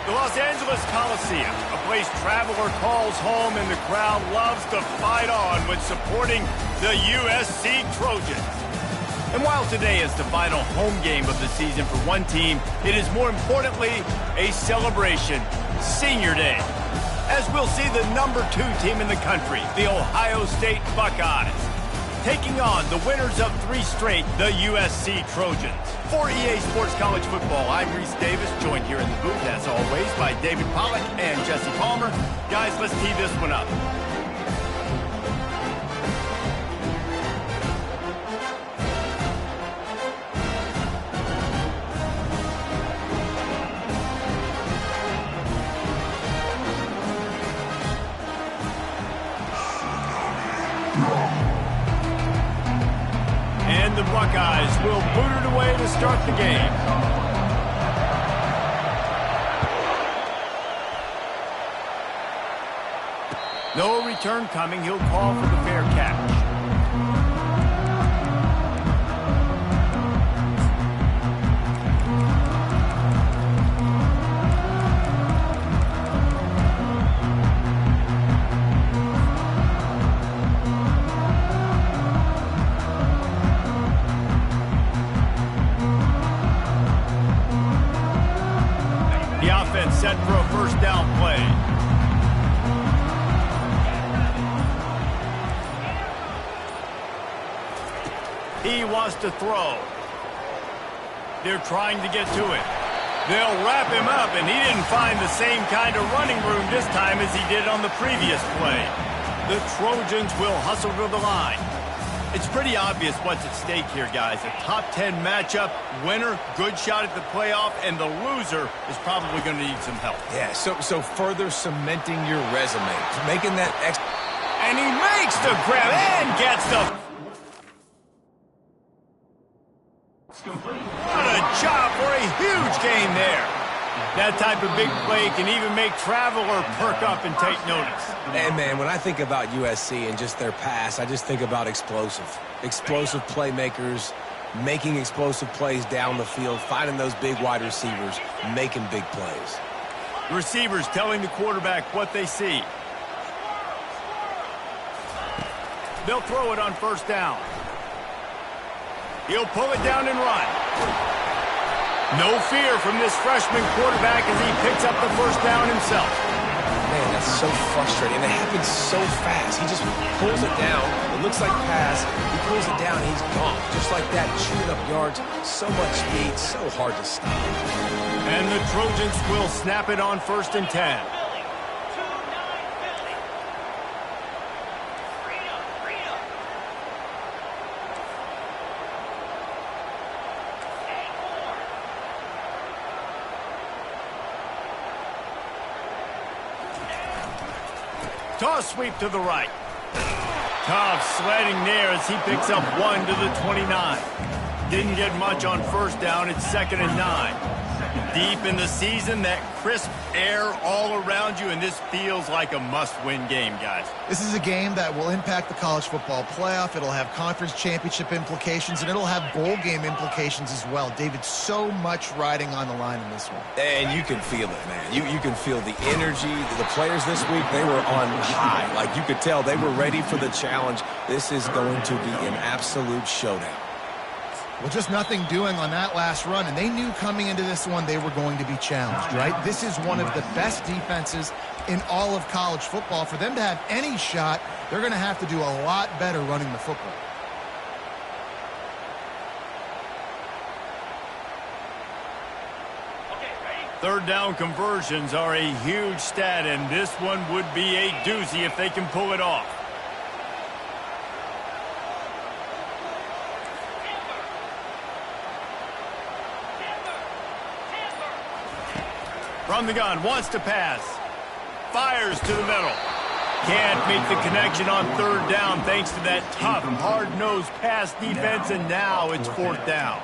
The Los Angeles Coliseum, a place traveler calls home and the crowd loves to fight on when supporting the USC Trojans. And while today is the final home game of the season for one team, it is more importantly a celebration, Senior Day, as we'll see the number 2 team in the country, the Ohio State Buckeyes, taking on the winners of 3 straight, the USC Trojans. For EA Sports College Football, I'm Reese Davis, joined here in the booth, as always, by David Pollack and Jesse Palmer. Guys, let's tee this one up. And the Buckeyes will boot it away to start the game. No return coming. He'll call for the fair catch. Set for a first down play. He wants to throw. They're trying to get to it. They'll wrap him up, and he didn't find the same kind of running room this time as he did on the previous play. The Trojans will hustle to the line. It's pretty obvious what's at stake here, guys. A top 10 matchup, winner, good shot at the playoff, and the loser is probably going to need some help. Yeah, so further cementing your resume, making that extra. And he makes the grab and gets the. What a job for a huge gain there. That type of big play can even make Traveler perk up and take notice. And, man, when I think about USC and just their pass, I just think about explosive playmakers, making explosive plays down the field, finding those big wide receivers, making big plays. The receivers telling the quarterback what they see. They'll throw it on first down. He'll pull it down and run. No fear from this freshman quarterback as he picks up the first down himself. Man, that's so frustrating. It happens so fast. He just pulls it down. It looks like pass. He pulls it down, and he's gone. Just like that, chewing up yards. So much speed, so hard to stop. And the Trojans will snap it on 1st and 10. Toss sweep to the right. Tough sledding there as he picks up 1 to the 29. Didn't get much on first down. It's 2nd and 9. Deep in the season, that crisp air all around you, and this feels like a must-win game, guys. This is a game that will impact the college football playoff. It'll have conference championship implications, and it'll have bowl game implications as well. David, so much riding on the line in this one. And you can feel it, man. You can feel the energy. The players this week, they were on high. Like, you could tell they were ready for the challenge. This is going to be an absolute showdown. Well, just nothing doing on that last run, and they knew coming into this one they were going to be challenged, right? This is one of the best defenses in all of college football. For them to have any shot, they're going to have to do a lot better running the football. Third down conversions are a huge stat, and this one would be a doozy if they can pull it off. From the gun, wants to pass. Fires to the middle. Can't make the connection on third down thanks to that tough, hard-nosed pass defense, and now it's 4th down.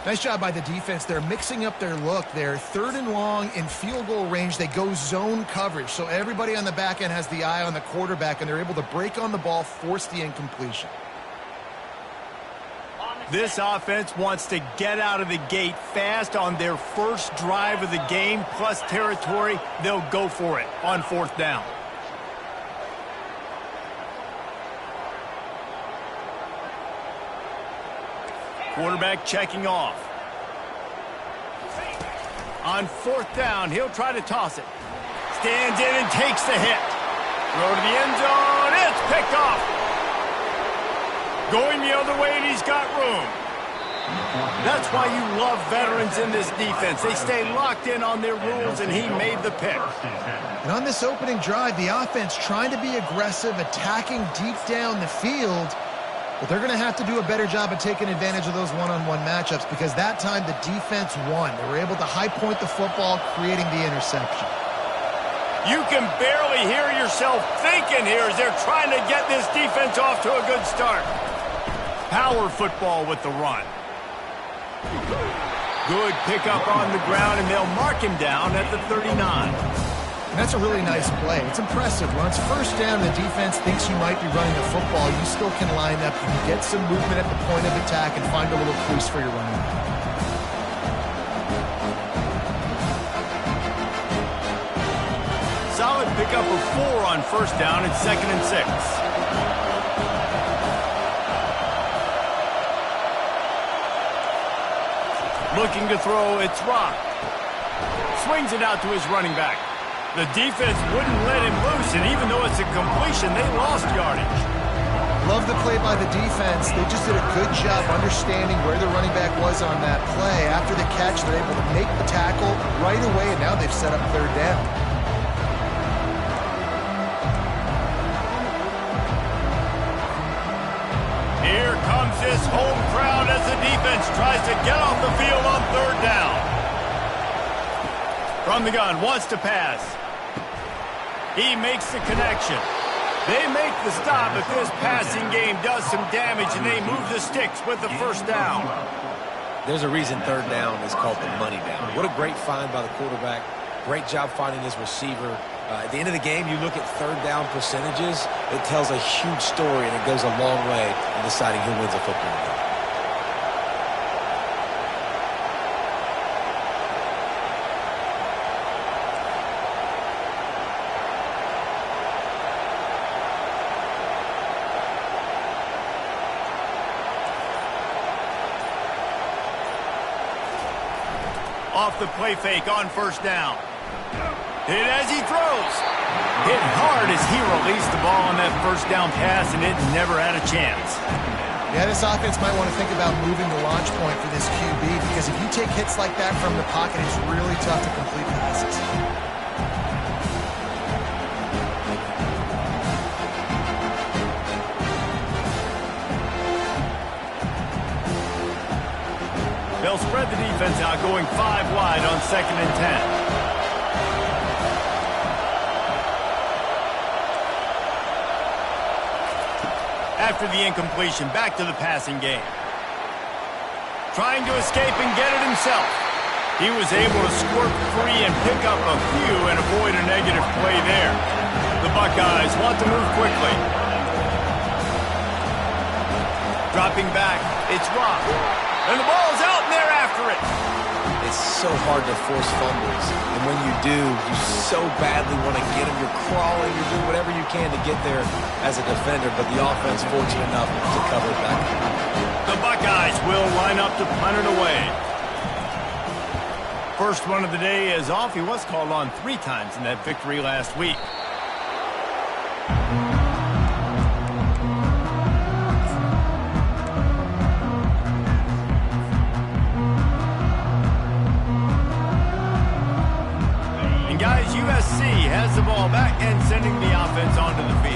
Nice job by the defense. They're mixing up their look. They're 3rd and long in field goal range. They go zone coverage, so everybody on the back end has the eye on the quarterback, and they're able to break on the ball, force the incompletion. This offense wants to get out of the gate fast on their first drive of the game, plus territory. They'll go for it on 4th down. Quarterback checking off. On 4th down, he'll try to toss it. Stands in and takes the hit. Throw to the end zone. It's picked off. Going the other way, and he's got room. That's why you love veterans in this defense. They stay locked in on their rules, and he made the pick. And on this opening drive, the offense trying to be aggressive, attacking deep down the field, but they're going to have to do a better job of taking advantage of those one-on-one matchups, because that time the defense won. They were able to high point the football, creating the interception. You can barely hear yourself thinking here as they're trying to get this defense off to a good start. Power football with the run. Good pickup on the ground, and they'll mark him down at the 39. And that's a really nice play. It's impressive. When it's first down, the defense thinks you might be running the football. You still can line up. You can get some movement at the point of attack and find a little crease for your running back. Solid pickup of 4 on first down. It's 2nd and 6. Looking to throw, it's Rock. Swings it out to his running back. The defense wouldn't let him loose, and even though it's a completion, they lost yardage. Love the play by the defense. They just did a good job understanding where the running back was on that play. After the catch, they're able to make the tackle right away, and now they've set up 3rd down. Here comes this home crowd as the defense tries to get off the field on 3rd down. From the gun, wants to pass. He makes the connection. They make the stop, but this passing game does some damage, and they move the sticks with the 1st down. There's a reason 3rd down is called the money down. What a great find by the quarterback. Great job finding his receiver. At the end of the game, you look at 3rd down percentages. It tells a huge story, and it goes a long way in deciding who wins a football game. Off the play fake on 1st down. Hit as he throws. Hit hard as he released the ball on that 1st down pass, and it never had a chance. Yeah, this offense might want to think about moving the launch point for this QB, because if you take hits like that from the pocket, it's really tough to complete passes. They'll spread the defense out, going 5 wide on 2nd and 10. after the incompletion. Back to the passing game. Trying to escape and get it himself. He was able to squirt free and pick up a few and avoid a negative play there. The Buckeyes want to move quickly. Dropping back, it's Rock. And the ball's out and they're after it. It's so hard to force fumbles. And when you do, you so badly want to get them. You're crawling, you're doing whatever you can to get there as a defender, but the offense fortunate enough to cover it back. The Buckeyes will line up to punt it away. First one of the day is off. He was called on 3 times in that victory last week. And guys, USC has the ball back and sending the offense onto the field.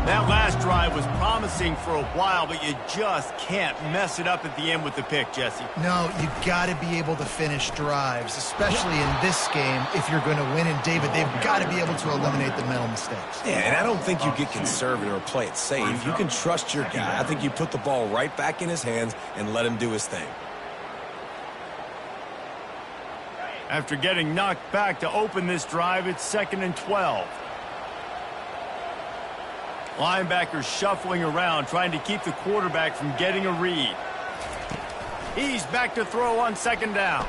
That last drive was promising for a while, but you just can't mess it up at the end with the pick, Jesse. No, you got to be able to finish drives, especially in this game. If you're going to win, and David, they've got to be able to eliminate the mental mistakes. Yeah, and I don't think you get conservative or play it safe. You can trust your guy. I think you put the ball right back in his hands and let him do his thing. After getting knocked back to open this drive, it's 2nd and 12. Linebackers shuffling around, trying to keep the quarterback from getting a read. He's back to throw on 2nd down.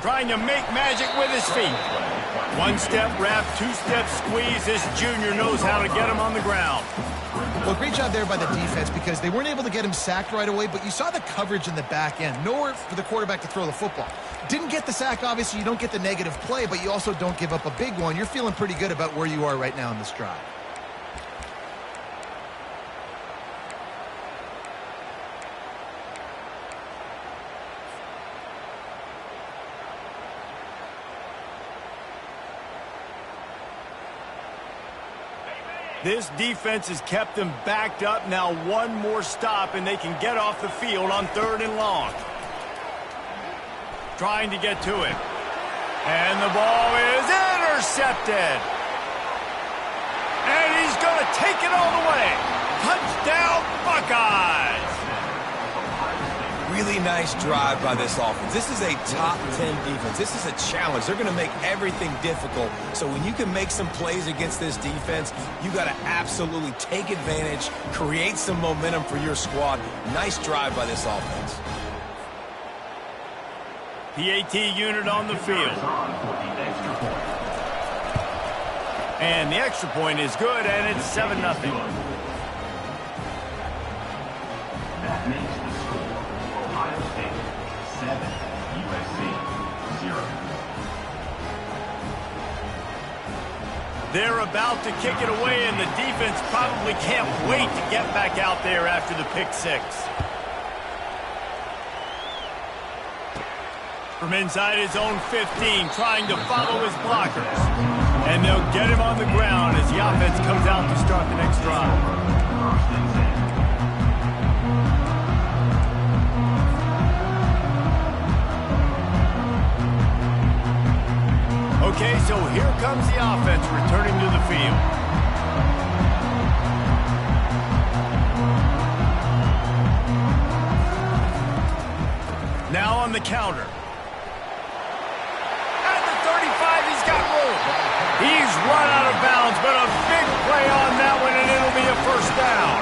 Trying to make magic with his feet. 1-step wrap, 2-step squeeze. This junior knows how to get him on the ground. Well, great job there by the defense because they weren't able to get him sacked right away, but you saw the coverage in the back end. Nowhere for the quarterback to throw the football. Didn't get the sack, obviously. You don't get the negative play, but you also don't give up a big one. You're feeling pretty good about where you are right now in this drive. This defense has kept them backed up. Now one more stop, and they can get off the field on 3rd and long. Trying to get to it. And the ball is intercepted. And he's going to take it all the way. Touchdown, Buckeyes! Really nice drive by this offense. This is a top 10 defense. This is a challenge. They're going to make everything difficult. So when you can make some plays against this defense, you got to absolutely take advantage, create some momentum for your squad. Nice drive by this offense. PAT unit on the field. And the extra point is good, and it's 7-0. That makes the score Ohio State 7, USC 0. They're about to kick it away, and the defense probably can't wait to get back out there after the pick 6. From inside his own 15, trying to follow his blockers. And they'll get him on the ground as the offense comes out to start the next drive. Okay, so here comes the offense returning to the field. Now on the counter. At the 35, he's got room. He's run out of bounds, but a big play on that one, and it'll be a 1st down.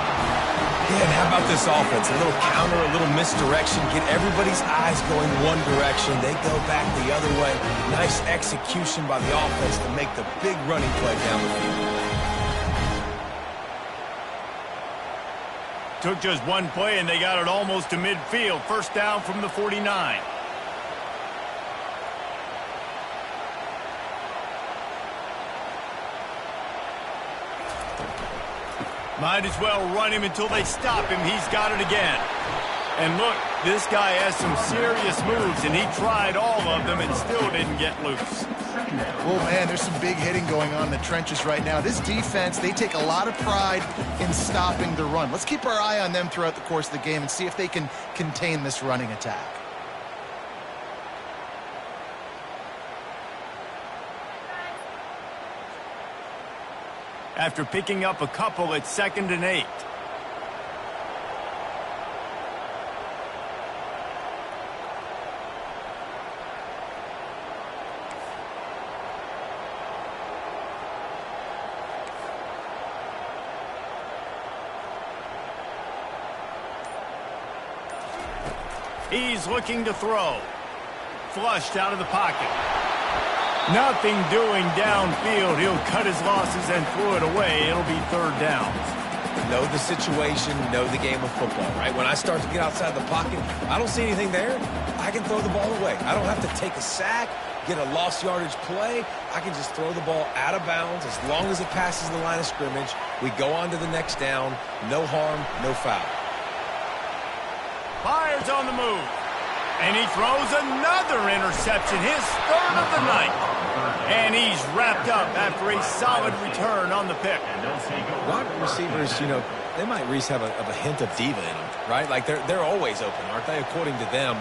Yeah, and how about this offense? A little counter, a little misdirection, get everybody's eyes going one direction. They go back the other way. Nice execution by the offense to make the big running play down the field. Took just one play, and they got it almost to midfield. 1st down from the 49. Might as well run him until they stop him. He's got it again. And look, this guy has some serious moves, and he tried all of them and still didn't get loose. Oh, man, there's some big hitting going on in the trenches right now. This defense, they take a lot of pride in stopping the run. Let's keep our eye on them throughout the course of the game and see if they can contain this running attack. After picking up a couple, it's 2nd and 8. He's looking to throw. Flushed out of the pocket. Nothing doing downfield. He'll cut his losses and throw it away. It'll be third down. Know the situation, know the game of football, right? When I start to get outside the pocket, I don't see anything there. I can throw the ball away. I don't have to take a sack, get a lost yardage play. I can just throw the ball out of bounds as long as it passes the line of scrimmage. We go on to the next down. No harm, no foul. Fires on the move. And he throws another interception, his third of the night. And he's wrapped up after a solid return on the pick. Wide receivers, you know, they might at least have a hint of diva in them, right? Like they're always open, aren't they, according to them?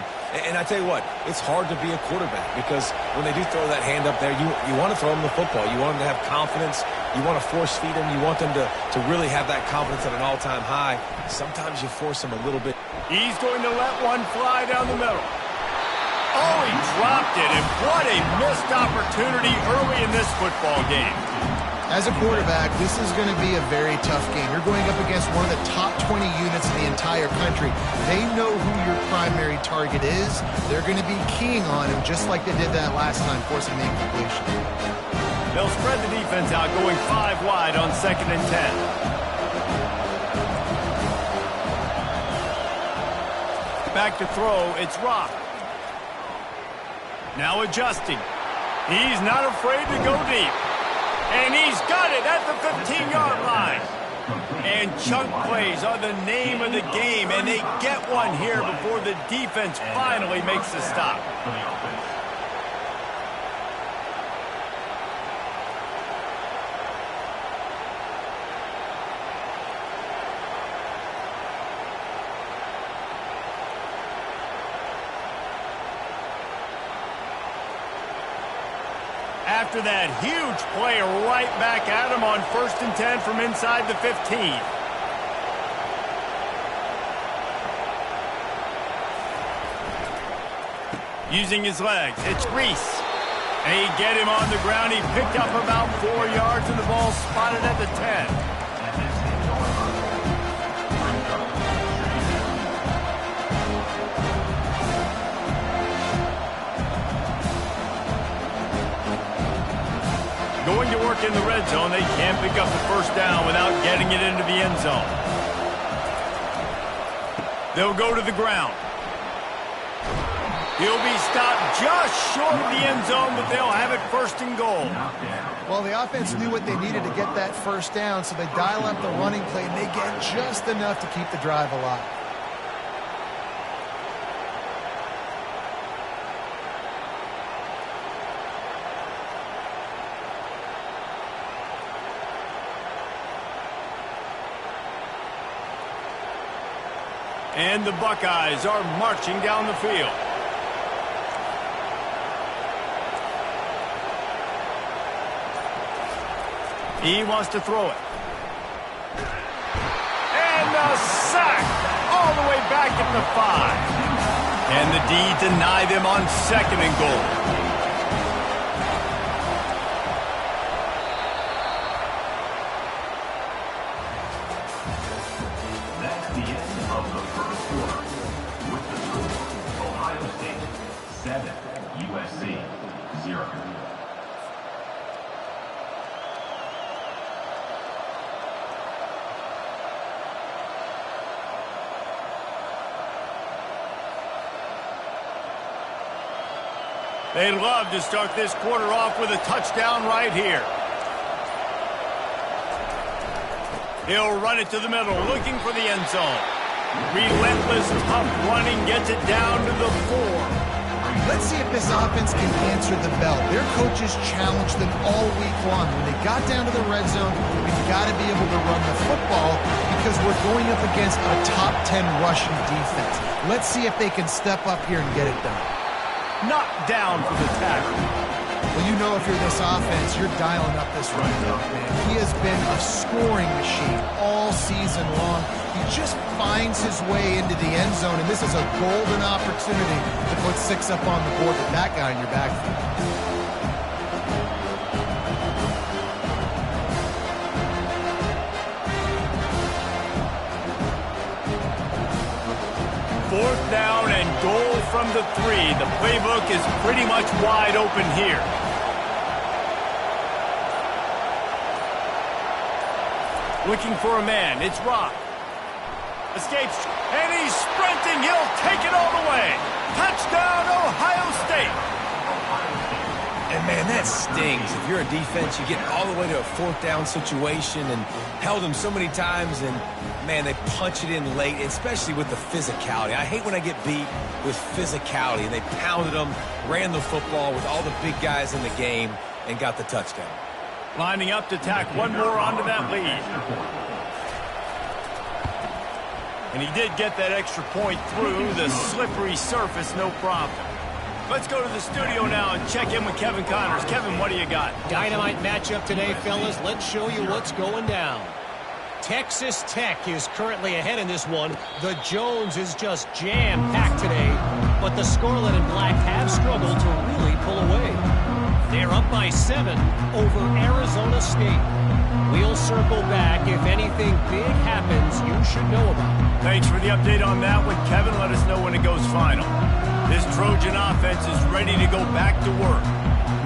And I tell you what, it's hard to be a quarterback because when they do throw that hand up there, you want to throw them the football. You want them to have confidence. You want to force feed them. You want them to really have that confidence at an all-time high. Sometimes you force them a little bit. He's going to let one fly down the middle. Oh, he dropped it, and what a missed opportunity early in this football game. As a quarterback, this is going to be a very tough game. You're going up against one of the top 20 units in the entire country. They know who your primary target is. They're going to be keying on him just like they did that last time, forcing the incompletion. They'll spread the defense out, going 5 wide on 2nd and 10. Back to throw, it's Rock. Now adjusting. He's not afraid to go deep. And he's got it at the 15-yard line. And chunk plays are the name of the game, and they get one here before the defense finally makes the stop. After that huge play right back at him on 1st and 10 from inside the 15. Using his legs, it's Reese. And he get him on the ground. He picked up about 4 yards and the ball spotted at the 10. Going to work in the red zone. They can't pick up the first down without getting it into the end zone. They'll go to the ground. He'll be stopped just short of the end zone, but they'll have it 1st and goal. Well, the offense knew what they needed to get that first down, so they dial up the running play, and they get just enough to keep the drive alive. And the Buckeyes are marching down the field. He wants to throw it. And a sack all the way back at the 5. And the D deny them on 2nd and goal. They'd love to start this quarter off with a touchdown right here. He'll run it to the middle, looking for the end zone. Relentless, tough running, gets it down to the 4. Let's see if this offense can answer the bell. Their coaches challenged them all week long. When they got down to the red zone, we've got to be able to run the football because we're going up against a top 10 rushing defense. Let's see if they can step up here and get it done. Knocked down for the tackle. Well, you know if you're this offense, you're dialing up this running back, man. He has been a scoring machine all season long. He just finds his way into the end zone, and this is a golden opportunity to put 6 up on the board with that guy in your backfield. 4th down and goal from the 3. The playbook is pretty much wide open here. Looking for a man. It's Rock. Escapes, and he's sprinting. He'll take it all the way. Touchdown, Ohio State. And, man, that stings. If you're a defense, you get all the way to a 4th down situation and held them so many times, and, man, they punch it in late, especially with the physicality. I hate when I get beat with physicality, and they pounded them, ran the football with all the big guys in the game, and got the touchdown. Lining up to tack one more onto that lead. And he did get that extra point through the slippery surface, no problem. Let's go to the studio now and check in with Kevin Connors. Kevin, what do you got? Dynamite matchup today, fellas. Let's show you what's going down. Texas Tech is currently ahead in this one. The Jones is just jam-packed today, but the Scarlet and Black have struggled to really pull away. They're up by 7 over Arizona State. We'll circle back. If anything big happens, you should know about it. Thanks for the update on that one, Kevin. Let us know when it goes final. This Trojan offense is ready to go back to work.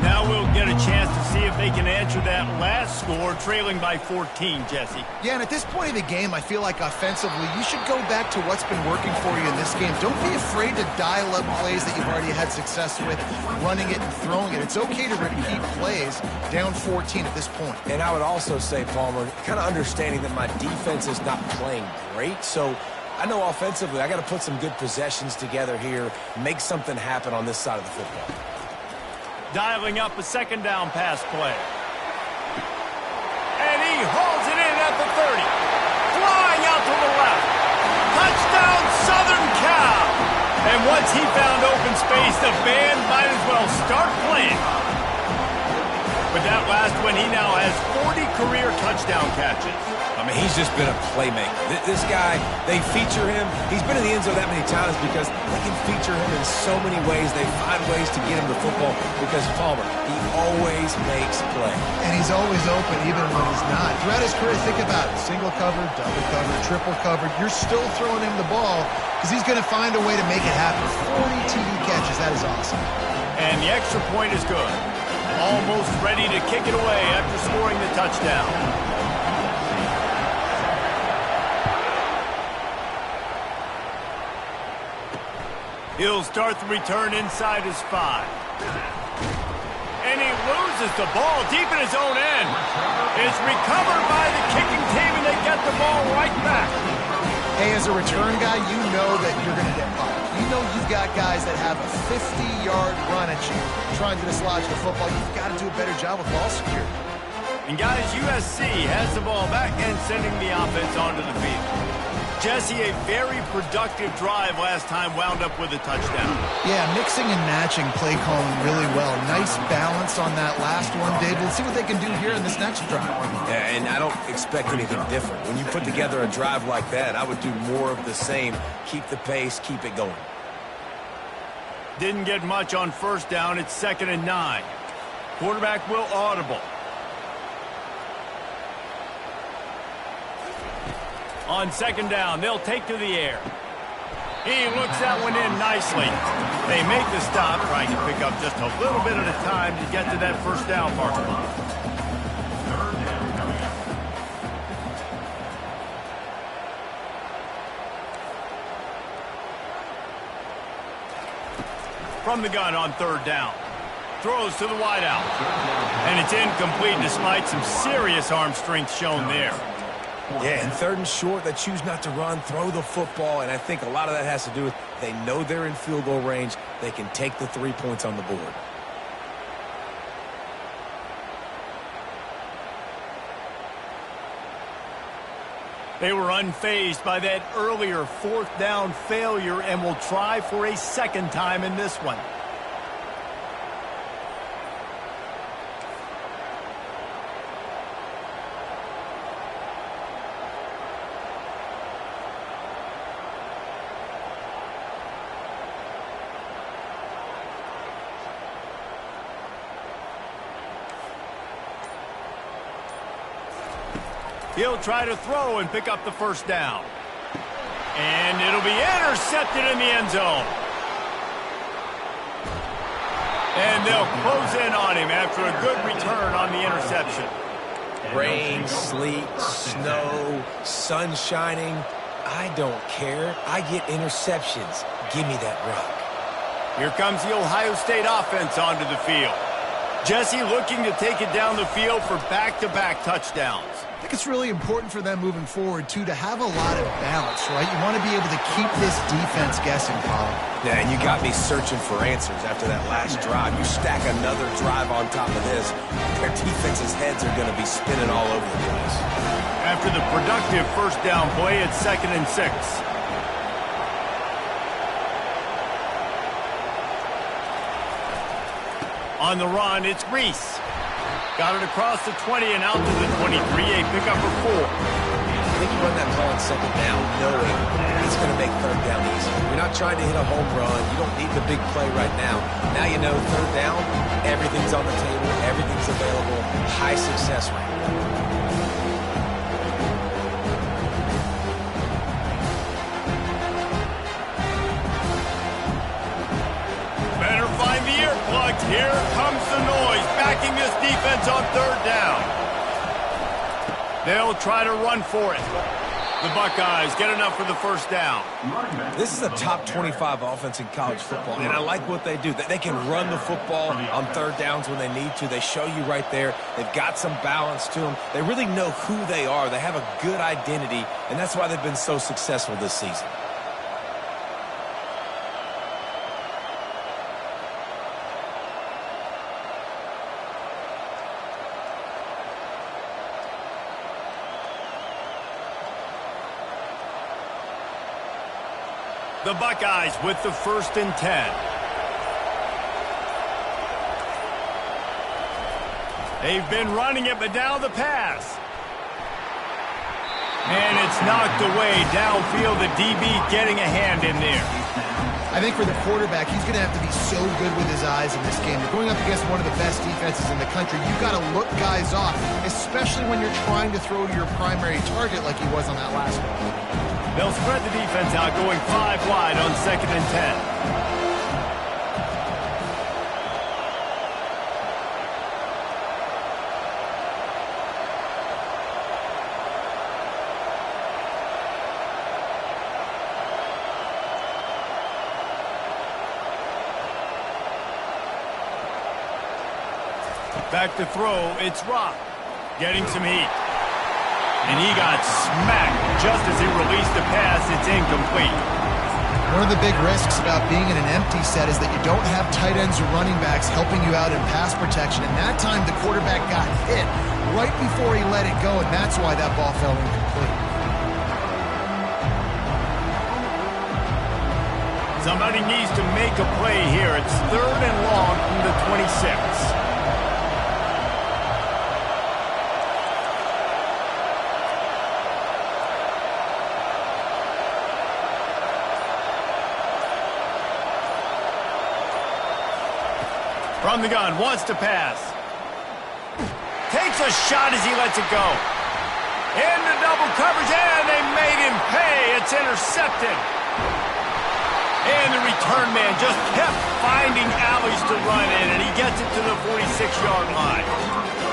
Now we'll get a chance to see if they can answer that last score, trailing by 14, Jesse. Yeah, and at this point of the game, I feel like offensively, you should go back to what's been working for you in this game. Don't be afraid to dial up plays that you've already had success with, running it and throwing it. It's okay to repeat plays down 14 at this point. And I would also say, Palmer, kind of understanding that my defense is not playing great, so I know offensively I got to put some good possessions together here, make something happen on this side of the football. Dialing up a 2nd down pass play. And he hauls it in at the 30. Flying out to the left. Touchdown, Southern Cal. And once he found open space, the band might as well start playing. With that last one, he now has 40 career touchdown catches. I mean, he's just been a playmaker. This guy, they feature him. He's been in the end zone that many times because they can feature him in so many ways. They find ways to get him the football because Palmer, he always makes play. And he's always open even when he's not. Throughout his career, think about it. Single covered, double covered, triple covered. You're still throwing him the ball because he's going to find a way to make it happen. 40 TD catches. That is awesome. And the extra point is good. Almost ready to kick it away after scoring the touchdown. He'll start the return inside his 5. And he loses the ball deep in his own end. It's recovered by the kicking team, and they get the ball right back. Hey, as a return guy, you know that you're going to get popped. You know you've got guys that have a 50-yard run at you trying to dislodge the football. You've got to do a better job with ball security. And guys, USC has the ball back and sending the offense onto the field. Jesse, a very productive drive last time wound up with a touchdown. Yeah, mixing and matching play calling really well. Nice balance on that last one, Dave. Let's see what they can do here in this next drive. Yeah, and I don't expect anything different. When you put together a drive like that, I would do more of the same. Keep the pace, keep it going. Didn't get much on 1st down. It's 2nd and 9. Quarterback will audible. On 2nd down, they'll take to the air. He looks that one in nicely. They make the stop, trying to pick up just a little bit at a time to get to that 1st down marker. From the gun on 3rd down. Throws to the wideout. And it's incomplete despite some serious arm strength shown there. Yeah, and 3rd and short, they choose not to run, throw the football, and I think a lot of that has to do with they know they're in field goal range. They can take the 3 points on the board. They were unfazed by that earlier 4th down failure and will try for a 2nd time in this one. He'll try to throw and pick up the 1st down. And it'll be intercepted in the end zone. And they'll close in on him after a good return on the interception. Rain, sleet, snow, sun shining. I don't care. I get interceptions. Give me that rock. Here comes the Ohio State offense onto the field. Jesse looking to take it down the field for back-to-back touchdowns. I think it's really important for them moving forward, too, to have a lot of balance, right? You want to be able to keep this defense guessing, Colin. Yeah, and you got me searching for answers after that last drive. You stack another drive on top of this, their defense's heads are going to be spinning all over the place. After the productive first down play, it's 2nd and 6. On the run, it's Reese. Got it across the 20 and out to the 23, a pickup for 4. I think you run that ball on 2nd down knowing it's going to make 3rd down easy. You're not trying to hit a home run. You don't need the big play right now. Now you know 3rd down, everything's on the table, everything's available, high success rate. Here comes the noise, backing this defense on 3rd down. They'll try to run for it. The Buckeyes get enough for the first down. This is a top 25 offense in college football, and I like what they do. They can run the football on 3rd downs when they need to. They show you right there. They've got some balance to them. They really know who they are. They have a good identity, and that's why they've been so successful this season. The Buckeyes with the 1st and 10. They've been running it, but now the pass. And it's knocked away downfield. The DB getting a hand in there. I think for the quarterback, he's going to have to be so good with his eyes in this game. You're going up against one of the best defenses in the country. You've got to look guys off, especially when you're trying to throw to your primary target like he was on that last one. They'll spread the defense out, going 5 wide on 2nd and 10. Back to throw, it's Rock. Getting some heat. And he got smacked just as he released the pass. It's incomplete. One of the big risks about being in an empty set is that you don't have tight ends or running backs helping you out in pass protection. And that time the quarterback got hit right before he let it go, and that's why that ball fell incomplete. Somebody needs to make a play here. It's 3rd and long from the 26. From the gun, wants to pass. Takes a shot as he lets it go. Into double coverage, and they made him pay. It's intercepted. And the return man just kept finding alleys to run in, and he gets it to the 46-yard line.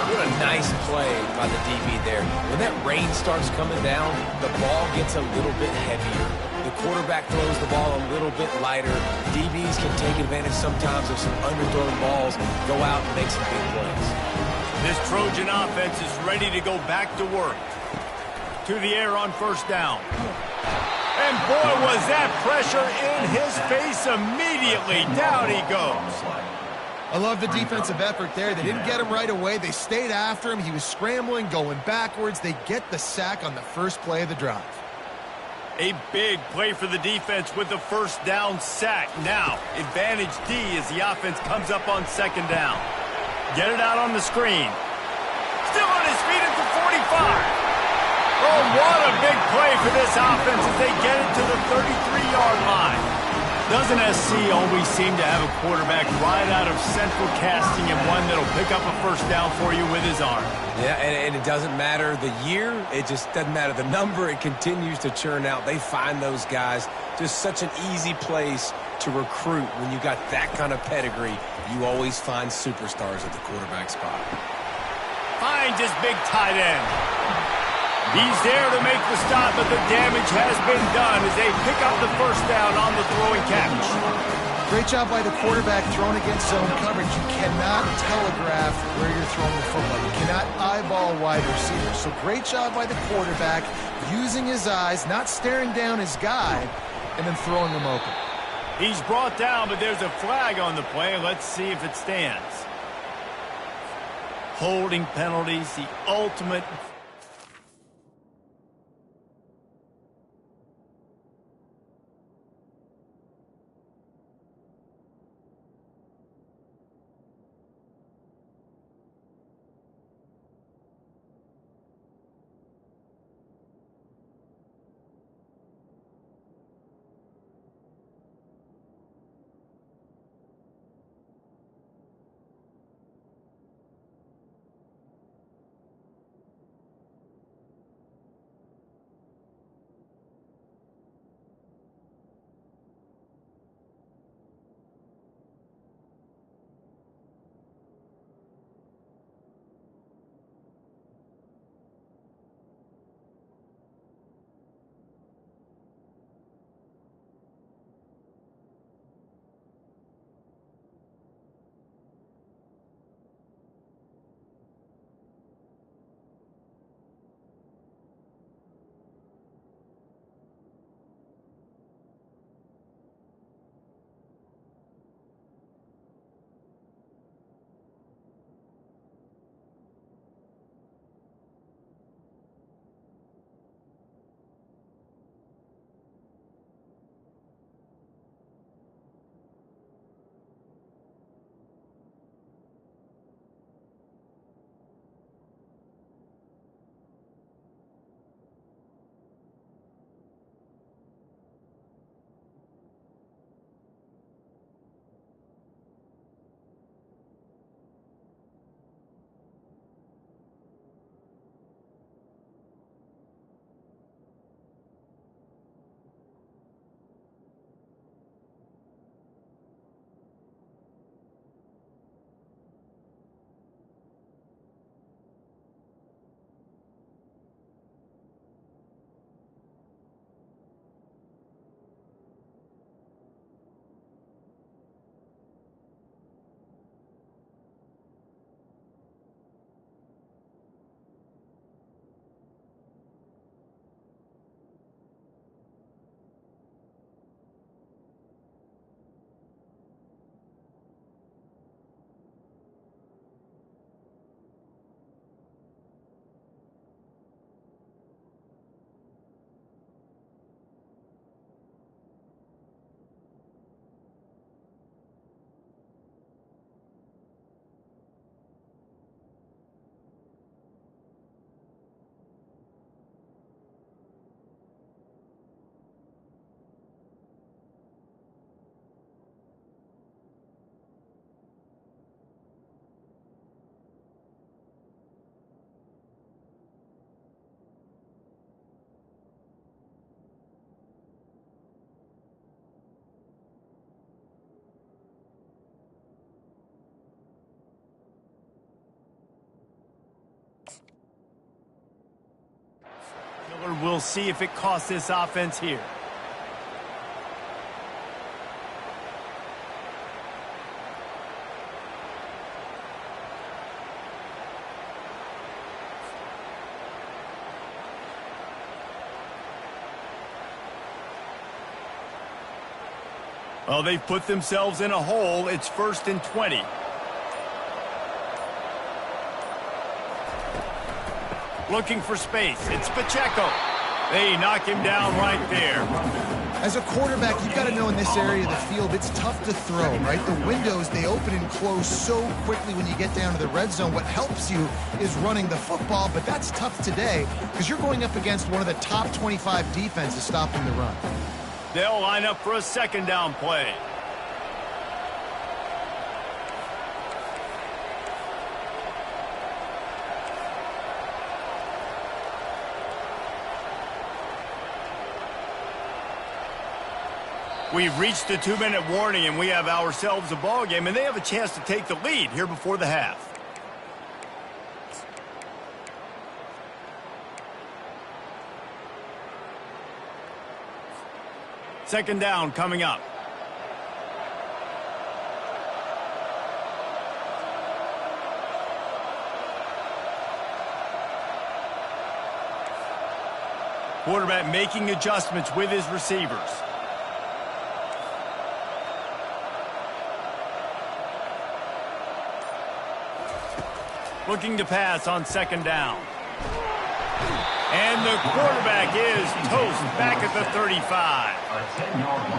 What a nice play by the DB there. When that rain starts coming down, the ball gets a little bit heavier. The quarterback throws the ball a little bit lighter. DBs can take advantage sometimes of some underthrown balls, go out and make some big plays. This Trojan offense is ready to go back to work. To the air on 1st down. And boy, was that pressure in his face immediately. Down he goes. I love the defensive effort there. They didn't get him right away. They stayed after him. He was scrambling, going backwards. They get the sack on the first play of the drive. A big play for the defense with the 1st down sack. Now, advantage D as the offense comes up on 2nd down. Get it out on the screen. Still on his feet at the 45. Oh, what a big play for this offense as they get it to the 33-yard line. Doesn't SC always seem to have a quarterback right out of central casting and one that'll pick up a first down for you with his arm? Yeah, and it doesn't matter the year. It just doesn't matter the number. It continues to churn out. They find those guys. Just such an easy place to recruit. When you got that kind of pedigree, you always find superstars at the quarterback spot. Finds his big tight end. He's there to make the stop, but the damage has been done as they pick up the first down on the throwing catch. Great job by the quarterback throwing against zone coverage. You cannot telegraph where you're throwing the football. You cannot eyeball wide receivers. So great job by the quarterback using his eyes, not staring down his guy, and then throwing him open. He's brought down, but there's a flag on the play. Let's see if it stands. Holding penalties, the ultimate... We'll see if it costs this offense here. Well, they've put themselves in a hole. It's 1st and 20. Looking for space. It's Pacheco. They knock him down right there. As a quarterback, you've got to know in this area of the field, it's tough to throw, right? The windows, they open and close so quickly when you get down to the red zone. What helps you is running the football, but that's tough today because you're going up against one of the top 25 defenses stopping the run. They'll line up for a second down play. We've reached the 2-minute warning, and we have ourselves a ball game, and they have a chance to take the lead here before the half. Second down coming up. Quarterback making adjustments with his receivers. Looking to pass on second down. And the quarterback is toast back at the 35.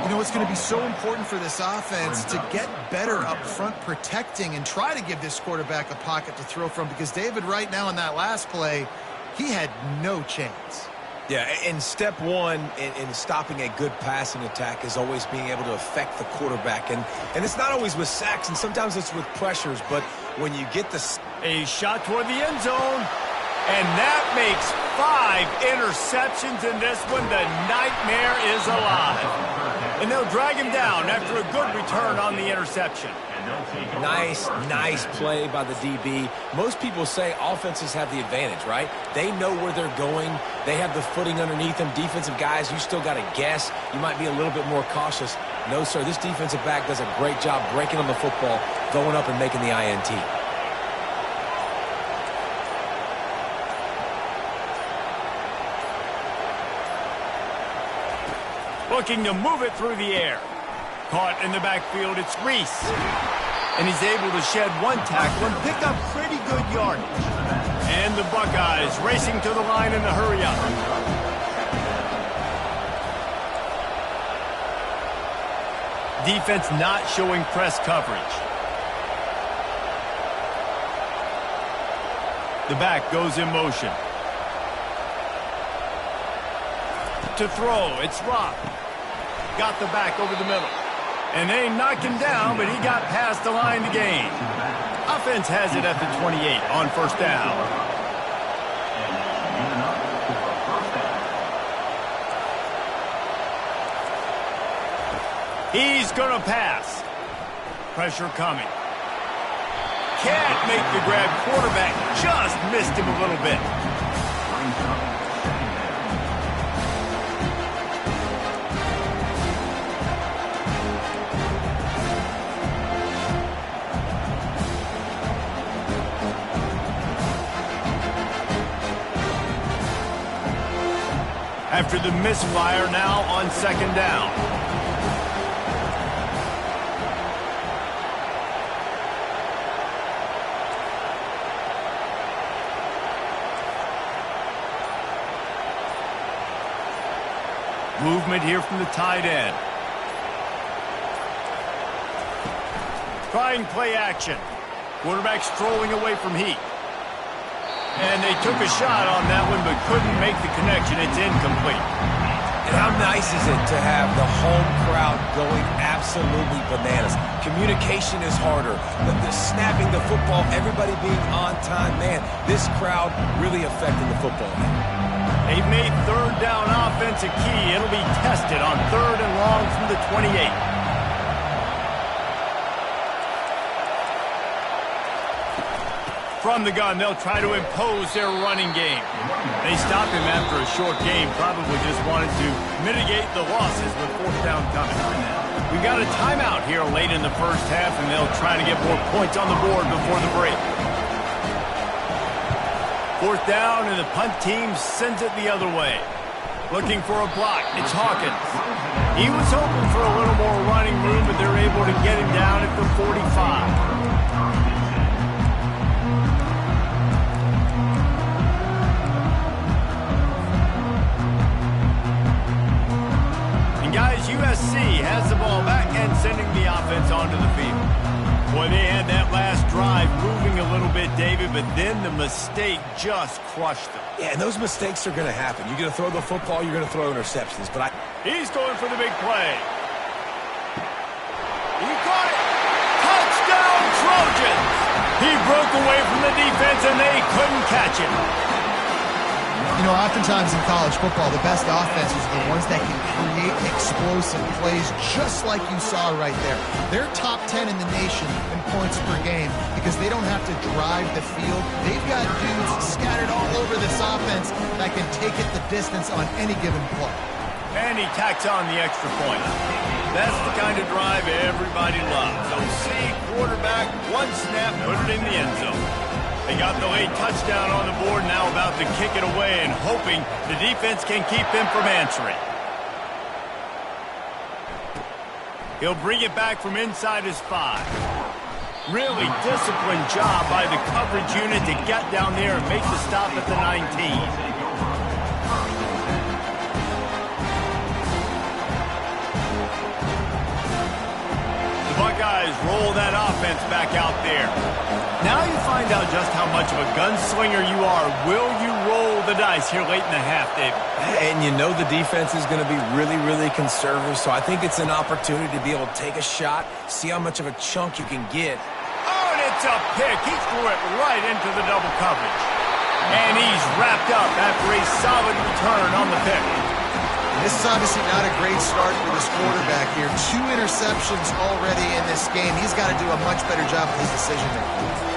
You know, it's going to be so important for this offense to get better up front protecting and try to give this quarterback a pocket to throw from, because David, right now in that last play, he had no chance. Yeah, and step one in stopping a good passing attack is always being able to affect the quarterback. And it's not always with sacks, and sometimes it's with pressures, but when you get the... A shot toward the end zone, and that makes 5 interceptions in this one. The nightmare is alive. And they'll drag him down after a good return on the interception. Nice play by the DB. Most people say offenses have the advantage, right? They know where they're going. They have the footing underneath them. Defensive guys, you still got to guess. You might be a little bit more cautious. No, sir, this defensive back does a great job breaking on the football, going up and making the INT. Looking to move it through the air. Caught in the backfield, it's Reese. And he's able to shed one tackle and pick up pretty good yardage. And the Buckeyes racing to the line in the hurry-up. Defense not showing press coverage. The back goes in motion. To throw, it's Rock. Got the back over the middle. And they knocked him down, but he got past the line to gain. Offense has it at the 28 on first down. He's going to pass. Pressure coming. Can't make the grab. Quarterback just missed him a little bit. After the misfire, now on second down. Movement here from the tight end. Trying play action. Quarterback strolling away from Heat. And they took a shot on that one, but couldn't make the connection. It's incomplete. And how nice is it to have the home crowd going absolutely bananas? Communication is harder. The snapping the football, everybody being on time. Man, this crowd really affecting the football. They've made third down offense a key. It'll be tested on third and long from the 28. From the gun, they'll try to impose their running game. They stopped him after a short game, probably just wanted to mitigate the losses with fourth down coming. We've got a timeout here late in the first half, and they'll try to get more points on the board before the break. Fourth down, and the punt team sends it the other way. Looking for a block, it's Hawkins. He was hoping for a little more running room, but they're able to get him down at the 45. USC has the ball back and sending the offense onto the field. Boy, they had that last drive moving a little bit, David, but then the mistake just crushed them. Yeah, and those mistakes are going to happen. You're going to throw the football, you're going to throw interceptions. But He's going for the big play. He caught it. Touchdown, Trojans! He broke away from the defense, and they couldn't catch him. You know, oftentimes in college football, the best offenses are the ones that can create explosive plays just like you saw right there. They're top 10 in the nation in points per game because they don't have to drive the field. They've got dudes scattered all over this offense that can take it the distance on any given play. And he tacks on the extra point. That's the kind of drive everybody loves. OC, quarterback, one snap, put it in the end zone. They got the late touchdown on the board, now about to kick it away and hoping the defense can keep them from answering. He'll bring it back from inside his 5. Really disciplined job by the coverage unit to get down there and make the stop at the 19. Buckeyes roll that offense back out there. Now you find out just how much of a gunslinger you are. Will you roll the dice here late in the half, David? And you know the defense is going to be really, really conservative, so I think it's an opportunity to be able to take a shot, see how much of a chunk you can get. Oh, and it's a pick. He threw it right into the double coverage. And he's wrapped up after a solid return on the pick. This is obviously not a great start for this quarterback here. 2 interceptions already in this game. He's got to do a much better job with his decision-making.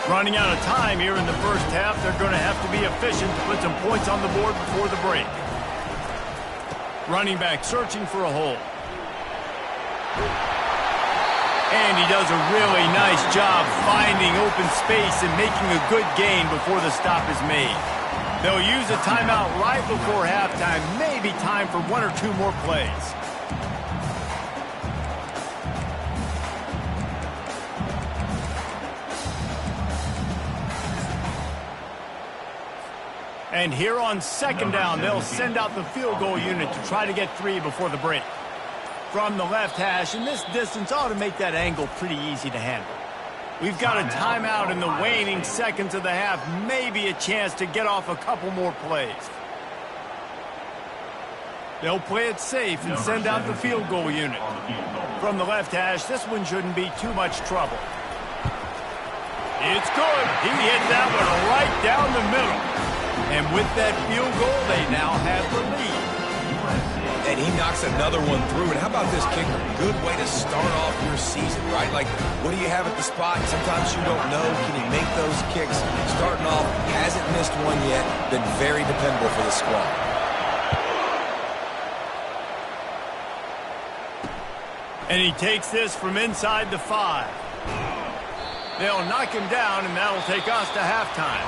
Running out of time here in the first half, they're going to have to be efficient to put some points on the board before the break. Running back searching for a hole. And he does a really nice job finding open space and making a good gain before the stop is made. They'll use a timeout right before halftime, maybe time for 1 or 2 more plays. And here on second down, they'll send out the field goal unit to try to get 3 before the break. From the left hash, and this distance ought to make that angle pretty easy to handle. We've got a timeout in the waning seconds of the half, maybe a chance to get off a couple more plays. They'll play it safe and send out the field goal unit. From the left hash, this one shouldn't be too much trouble. It's good. He hit that one right down the middle. And with that field goal, they now have the lead. And he knocks another one through. And how about this kicker? Good way to start off your season, right? Like, what do you have at the spot? Sometimes you don't know. Can he make those kicks? Starting off, hasn't missed one yet. Been very dependable for the squad. And he takes this from inside the 5. They'll knock him down, and that'll take us to halftime.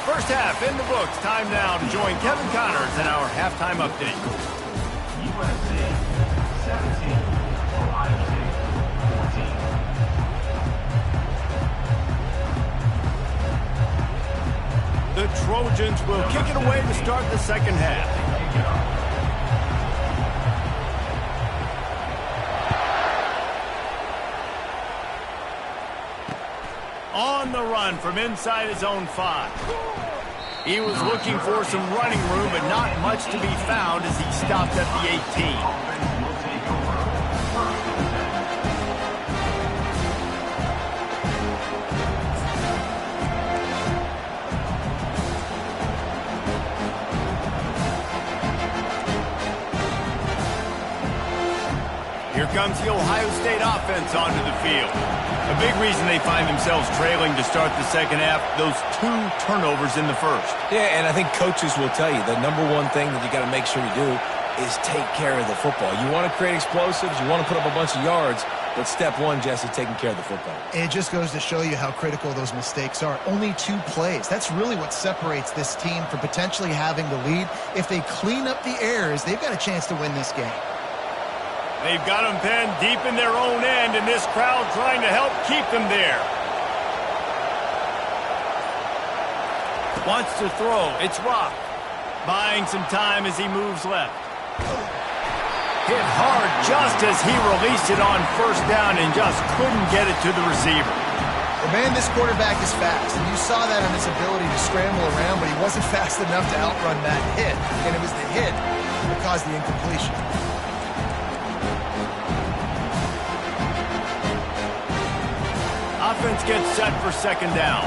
First half in the books. Time now to join Kevin Connors in our halftime update. USA 17, Ohio State 14. The Trojans will kick it away to start the second half. On the run from inside his own 5. He was looking for some running room, but not much to be found as he stopped at the 18. Here comes the Ohio State offense onto the field. A big reason they find themselves trailing to start the second half, those 2 turnovers in the first. Yeah, and I think coaches will tell you the number one thing that you got to make sure you do is take care of the football. You want to create explosives, you want to put up a bunch of yards, but step one, Jesse, taking care of the football. It just goes to show you how critical those mistakes are. Only 2 plays. That's really what separates this team from potentially having the lead. If they clean up the errors, they've got a chance to win this game. They've got them pinned deep in their own end, and this crowd trying to help keep them there. Wants to throw. It's Rock. Buying some time as he moves left. Hit hard just as he released it on first down and just couldn't get it to the receiver. Well, man, this quarterback is fast, and you saw that in his ability to scramble around, but he wasn't fast enough to outrun that hit, and it was the hit that caused the incompletion. Offense gets set for second down.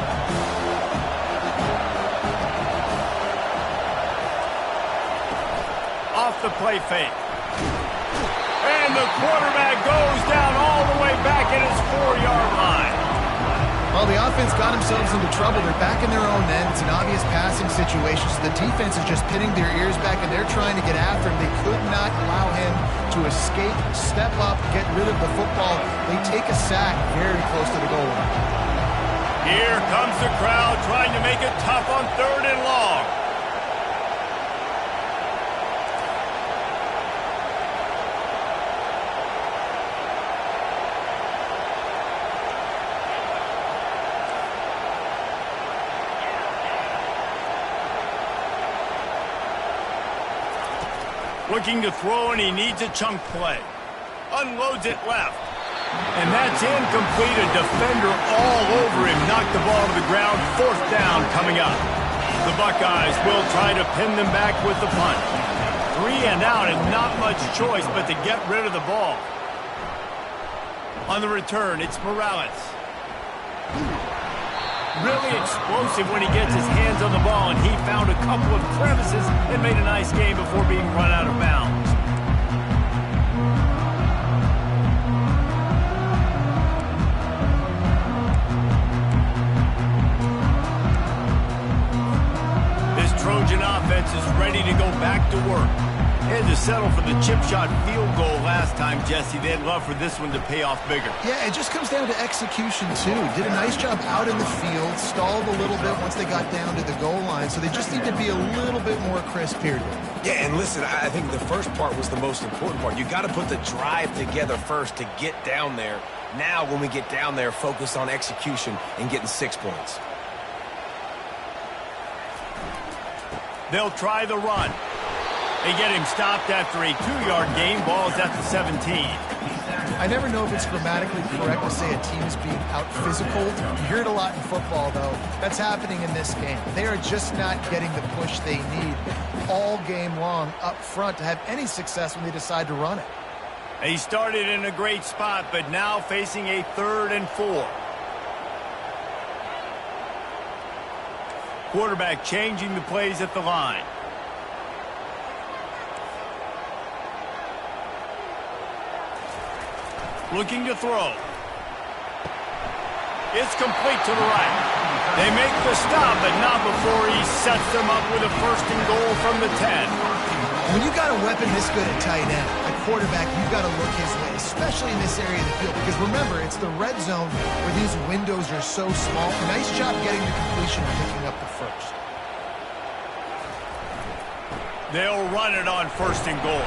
Off the play fake. And the quarterback goes down all the way back at his 4-yard line. Well, the offense got themselves into trouble. They're back in their own end. It's an obvious passing situation, so the defense is just pinning their ears back, and they're trying to get after him. They could not allow him to escape, step up, get rid of the football. They take a sack very close to the goal line. Here comes the crowd trying to make it tough on 3rd and long. Looking to throw, and he needs a chunk play. Unloads it left. And that's incomplete. A defender all over him. Knocked the ball to the ground. 4th down coming up. The Buckeyes will try to pin them back with the punt. 3 and out, and not much choice but to get rid of the ball. On the return, it's Morales. Really explosive when he gets his hands on the ball, and he found a couple of crevices and made a nice game before being run out of bounds. This Trojan offense is ready to go back to work. Had to settle for the chip shot field goal last time, Jesse. They'd love for this one to pay off bigger. Yeah, it just comes down to execution, too. Did a nice job out in the field, stalled a little bit once they got down to the goal line, so they just need to be a little bit more crisp here. Yeah, and listen, I think the first part was the most important part. You got to put the drive together first to get down there. Now, when we get down there, focus on execution and getting 6 points. They'll try the run. They get him stopped after a 2-yard gain. Ball's at the 17. I never know if it's grammatically correct to say a team is being out-physical. You hear it a lot in football, though. That's happening in this game. They are just not getting the push they need all game long up front to have any success when they decide to run it. He started in a great spot, but now facing a 3rd and 4. Quarterback changing the plays at the line. Looking to throw. It's complete to the right. They make the stop, but not before he sets them up with a 1st and goal from the 10. When you got a weapon this good at tight end, a quarterback, you've got to look his way, especially in this area of the field. Because remember, it's the red zone where these windows are so small. Nice job getting the completion and picking up the 1st. They'll run it on 1st and goal.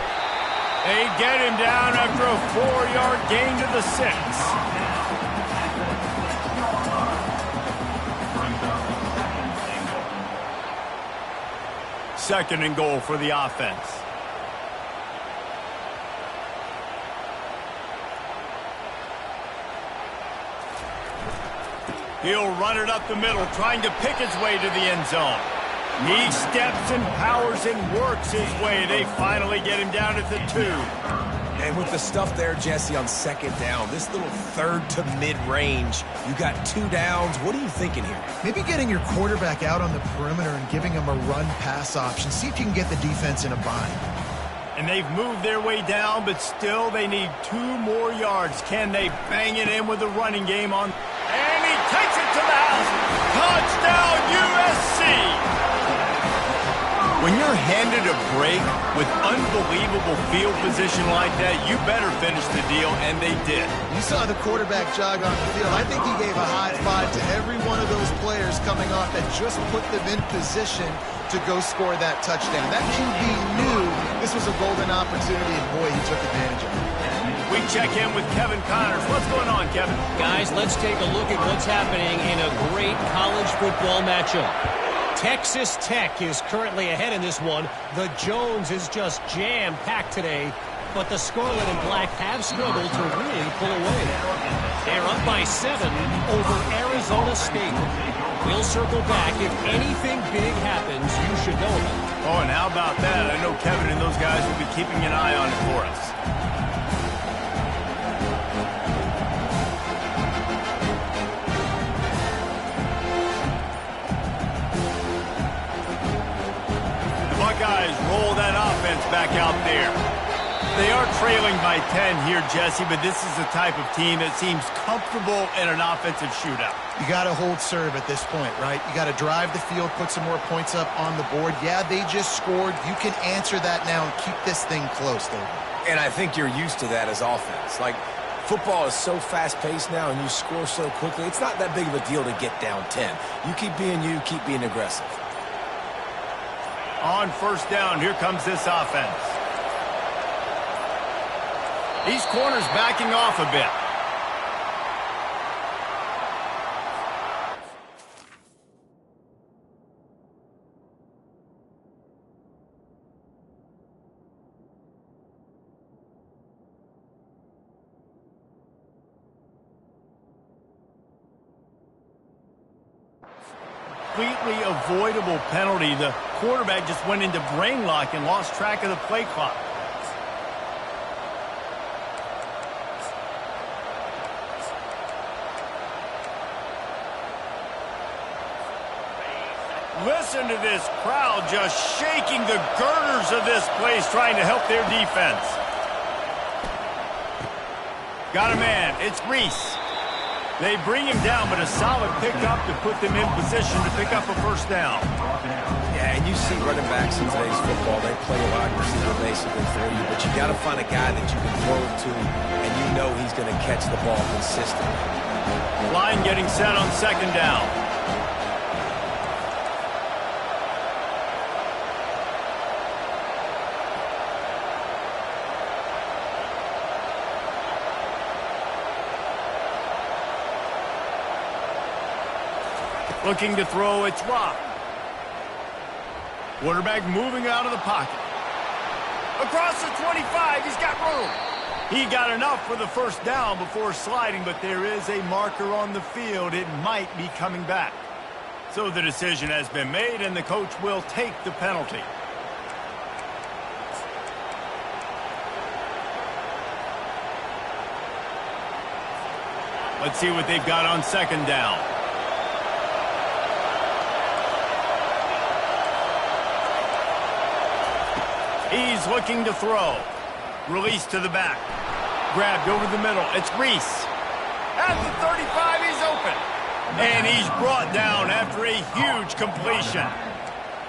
They get him down after a 4-yard gain to the 6. Second and goal for the offense. He'll run it up the middle, trying to pick his way to the end zone. He steps and powers and works his way. They finally get him down at the 2. And with the stuff there, Jesse, on 2nd down, this little 3rd to mid-range, you got 2 downs. What are you thinking here? Maybe getting your quarterback out on the perimeter and giving him a run-pass option. See if you can get the defense in a bind. And they've moved their way down, but still they need 2 more yards. Can they bang it in with the running game on? And he takes it to the house. Touchdown, USC! When you're handed a break with unbelievable field position like that, you better finish the deal, and they did. You saw the quarterback jog on the field. I think he gave a high five to every one of those players coming off that just put them in position to go score that touchdown. That QB knew this was a golden opportunity, and boy, he took advantage of it. We check in with Kevin Connors. What's going on, Kevin? Guys, let's take a look at what's happening in a great college football matchup. Texas Tech is currently ahead in this one. The Jones is just jam-packed today. but the Scarlet and Black have struggled to really pull away. They're up by 7 over Arizona State. We'll circle back. If anything big happens, you should know about it. Oh, and how about that? I know Kevin and those guys will be keeping an eye on it for us. The Buckeyes roll that offense back out there. They are trailing by 10 here, Jesse, but this is the type of team that seems comfortable in an offensive shootout. You got to hold serve at this point, right? You got to drive the field, put some more points up on the board. Yeah, they just scored. You can answer that now and keep this thing close, David. And I think you're used to that as offense. Like, football is so fast-paced now and you score so quickly, it's not that big of a deal to get down 10. You keep being aggressive. On first down, here comes this offense. These corners backing off a bit. Completely avoidable penalty. The quarterback just went into brain lock and lost track of the play clock. Listen to this crowd just shaking the girders of this place, trying to help their defense. Got a man. It's Reese. They bring him down, but a solid pickup to put them in position to pick up a first down. Yeah, and you see running backs in today's football, they play a wide receiver basically for you, but you got to find a guy that you can throw it to, and you know he's going to catch the ball consistently. Line getting set on second down. Looking to throw, it's Rock. Quarterback moving out of the pocket. Across the 25, he's got room. He got enough for the first down before sliding, but there is a marker on the field. It might be coming back. So the decision has been made, and the coach will take the penalty. Let's see what they've got on second down. He's looking to throw. Release to the back. Grabbed over the middle. It's Reese. At the 35, he's open. And he's brought down after a huge completion.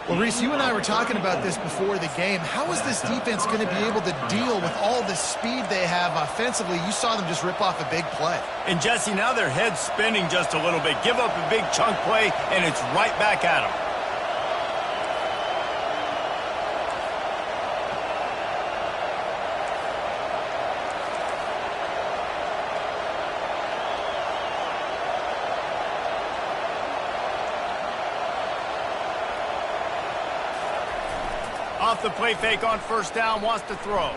Well, Reese, you and I were talking about this before the game. How is this defense going to be able to deal with all the speed they have offensively? You saw them just rip off a big play. And, Jesse, now their head's spinning just a little bit. Give up a big chunk play, and it's right back at them. Off the play fake on first down, wants to throw.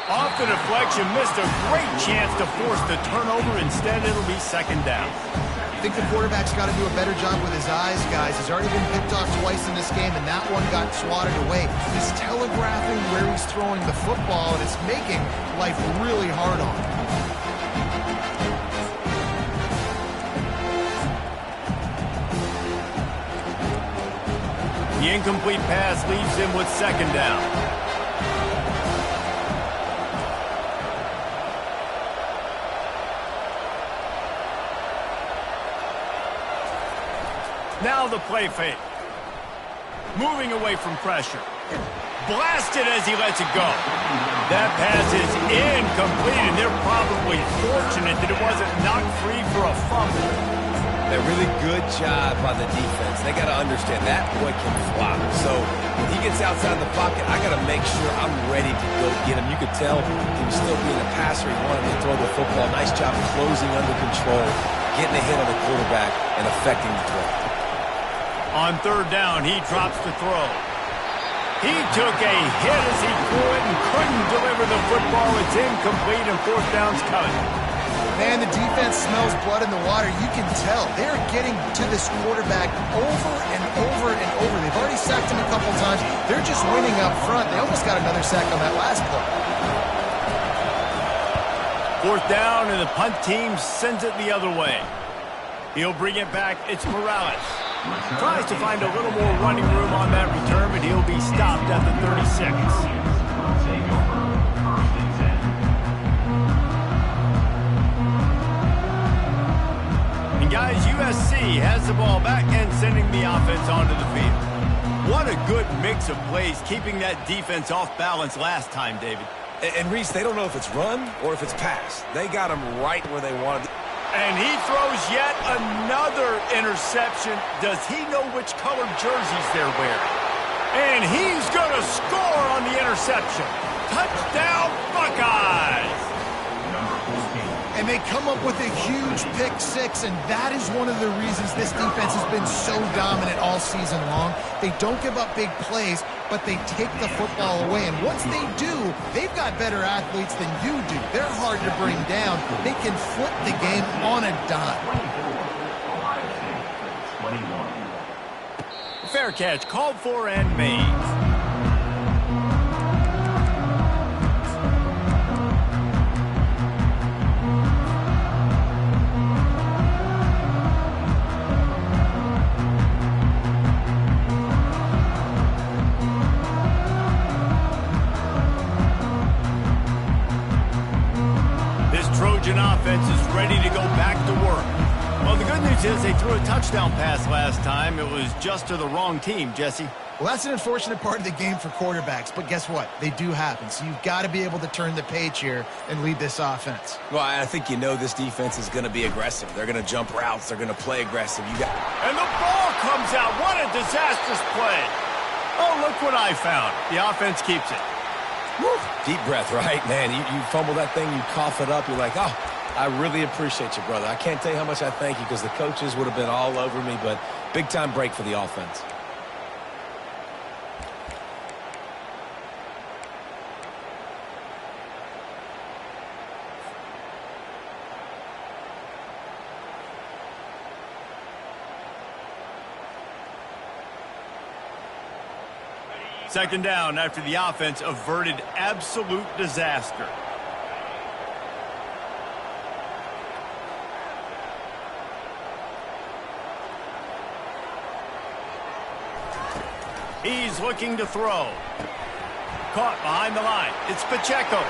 Off the deflection, missed a great chance to force the turnover. Instead, it'll be second down. I think the quarterback's got to do a better job with his eyes, guys. He's already been picked off twice in this game, and that one got swatted away. He's telegraphing where he's throwing the football, and it's making life really hard on him. The incomplete pass leaves him with second down. Now the play fake. Moving away from pressure. Blasted as he lets it go. That pass is incomplete, and they're probably fortunate that it wasn't knocked free for a fumble. A really good job by the defense. They got to understand that boy can fly. So when he gets outside the pocket, I got to make sure I'm ready to go get him. You could tell he was still being a passer. He wanted to throw the football. Nice job closing under control, getting a hit on the quarterback, and affecting the throw. On third down, he drops to throw. He took a hit as he threw it and couldn't deliver the football. It's incomplete and fourth down's coming. Man, the defense smells blood in the water. You can tell. They're getting to this quarterback over and over and over. They've already sacked him a couple times. They're just winning up front. They almost got another sack on that last play. Fourth down, and the punt team sends it the other way. He'll bring it back. It's Morales. Tries to find a little more running room on that return, but he'll be stopped at the 36. And guys, USC has the ball back and sending the offense onto the field. What a good mix of plays, keeping that defense off balance last time, David. And Reese, they don't know if it's run or if it's pass. They got them right where they wanted to. And he throws yet another interception. Does he know which colored jerseys they're wearing? And he's going to score on the interception. Touchdown, Buckeyes! And they come up with a huge pick six, and that is one of the reasons this defense has been so dominant all season long. They don't give up big plays, but they take the football away. And once they do, they've got better athletes than you do. They're hard to bring down. They can flip the game on a dime. Fair catch called for and made. Offense is ready to go back to work. Well, the good news is they threw a touchdown pass last time. It was just to the wrong team, Jesse. Well, that's an unfortunate part of the game for quarterbacks, but guess what? They do happen. So you've got to be able to turn the page here and lead this offense. Well, I think this defense is going to be aggressive. They're going to jump routes. They're going to play aggressive. And the ball comes out. What a disastrous play. Oh, look what I found. The offense keeps it. Woo. Deep breath, right? Man, you fumble that thing, you cough it up, you're like, oh, I really appreciate you, brother. I can't tell you how much I thank you because the coaches would have been all over me, but big-time break for the offense. Second down after the offense averted absolute disaster. He's looking to throw. Caught behind the line. It's Pacheco.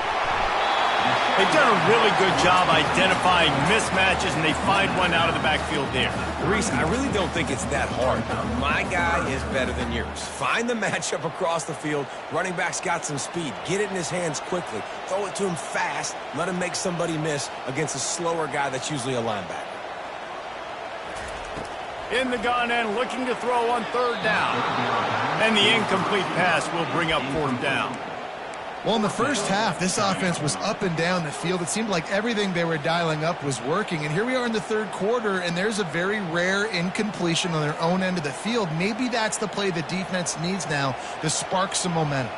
They've done a really good job identifying mismatches, and they find one out of the backfield there. Reese, I really don't think it's that hard. My guy is better than yours. Find the matchup across the field. Running back's got some speed. Get it in his hands quickly. Throw it to him fast. Let him make somebody miss against a slower guy that's usually a linebacker. In the gun and looking to throw on third down. And the incomplete pass will bring up fourth down. Well, in the first half, this offense was up and down the field. It seemed like everything they were dialing up was working. And here we are in the third quarter, and there's a very rare incompletion on their own end of the field. Maybe that's the play the defense needs now to spark some momentum.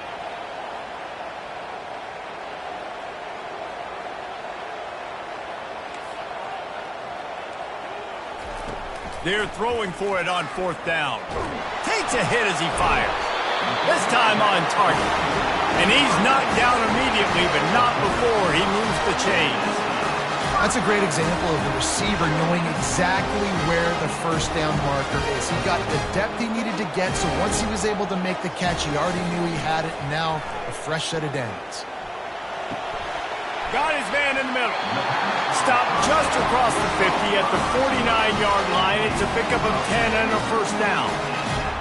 They're throwing for it on fourth down. Takes a hit as he fires. This time on target. And he's knocked down immediately, but not before he moves the chains. That's a great example of the receiver knowing exactly where the first down marker is. He got the depth he needed to get, so once he was able to make the catch, he already knew he had it. Now, a fresh set of downs. Got his man in the middle. Stopped just across the 50 at the 49-yard line. It's a pickup of 10 and a first down.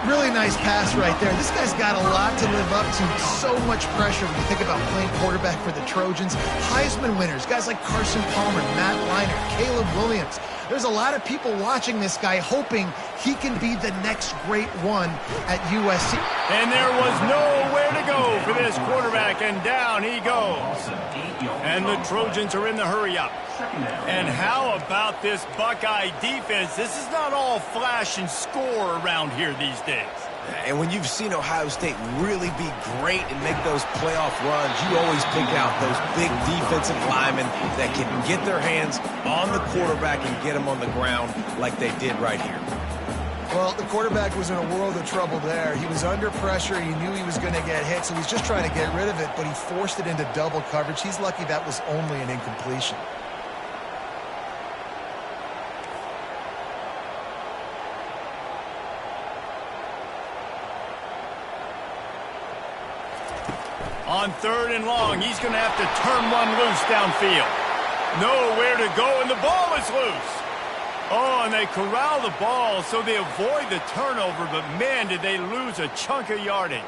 Really nice pass right there. This guy's got a lot to live up to. So much pressure when you think about playing quarterback for the Trojans. Heisman winners, guys like Carson Palmer, Matt Leinart, Caleb Williams. There's a lot of people watching this guy hoping he can be the next great one at USC. And there was nowhere to go for this quarterback, and down he goes. And the Trojans are in the hurry-up. And how about this Buckeye defense? This is not all flash and score around here these days. And when you've seen Ohio State really be great and make those playoff runs, you always pick out those big defensive linemen that can get their hands on the quarterback and get him on the ground like they did right here. Well, the quarterback was in a world of trouble there. He was under pressure. He knew he was going to get hit, so he's just trying to get rid of it, but he forced it into double coverage. He's lucky that was only an incompletion. On 3rd and long, he's going to have to turn one loose downfield. Nowhere to go, and the ball is loose. Oh, and they corral the ball, so they avoid the turnover, but man, did they lose a chunk of yardage.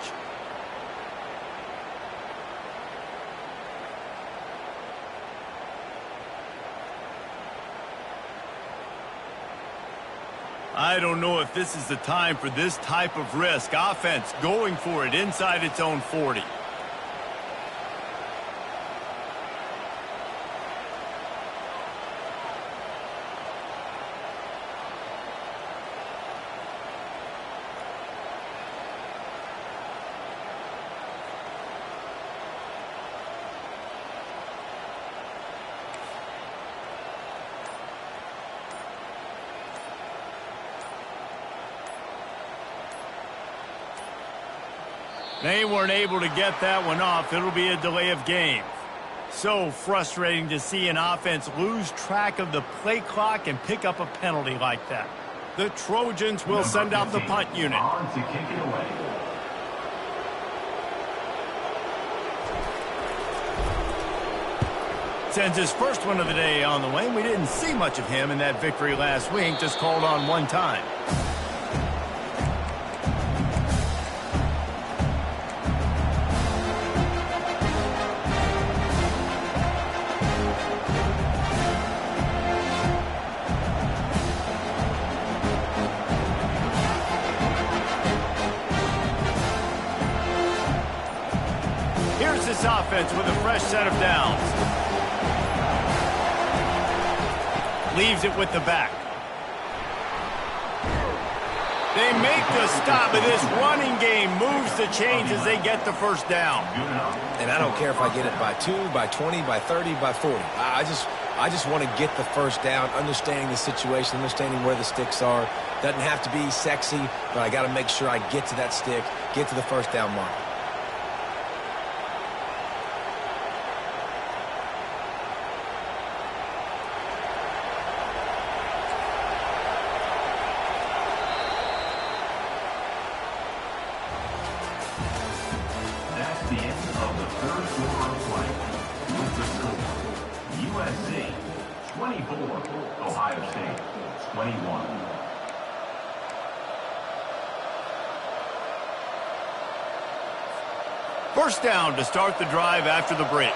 I don't know if this is the time for this type of risk. Offense going for it inside its own 40. They weren't able to get that one off. It'll be a delay of game. So frustrating to see an offense lose track of the play clock and pick up a penalty like that. The Trojans will send out the punt unit. On to kick it away. Sends his first one of the day on the way. We didn't see much of him in that victory last week, just called on one time. Here's this offense with a fresh set of downs. Leaves it with the back. They make the stop, but this running game moves the chains as they get the first down. And I don't care if I get it by 2, by 20, by 30, by 40. I just want to get the first down, understanding the situation, understanding where the sticks are. Doesn't have to be sexy, but I got to make sure I get to that stick, get to the first down mark. That's the end of the third quarter of play. With the score, USC 24, Ohio State 21. First down to start the drive after the break.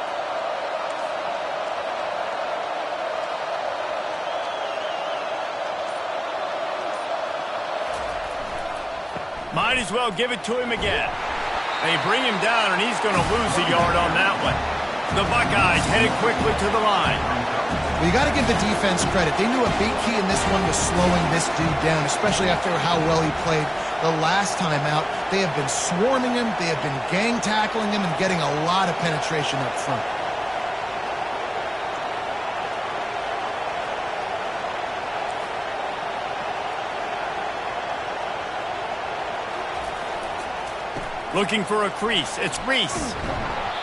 Might as well give it to him again. They bring him down, and he's going to lose a yard on that one. The Buckeyes headed quickly to the line. Well, you got to give the defense credit. They knew a big key in this one was slowing this dude down, especially after how well he played the last time out. They have been swarming him. They have been gang tackling him and getting a lot of penetration up front. Looking for a crease. It's Reese.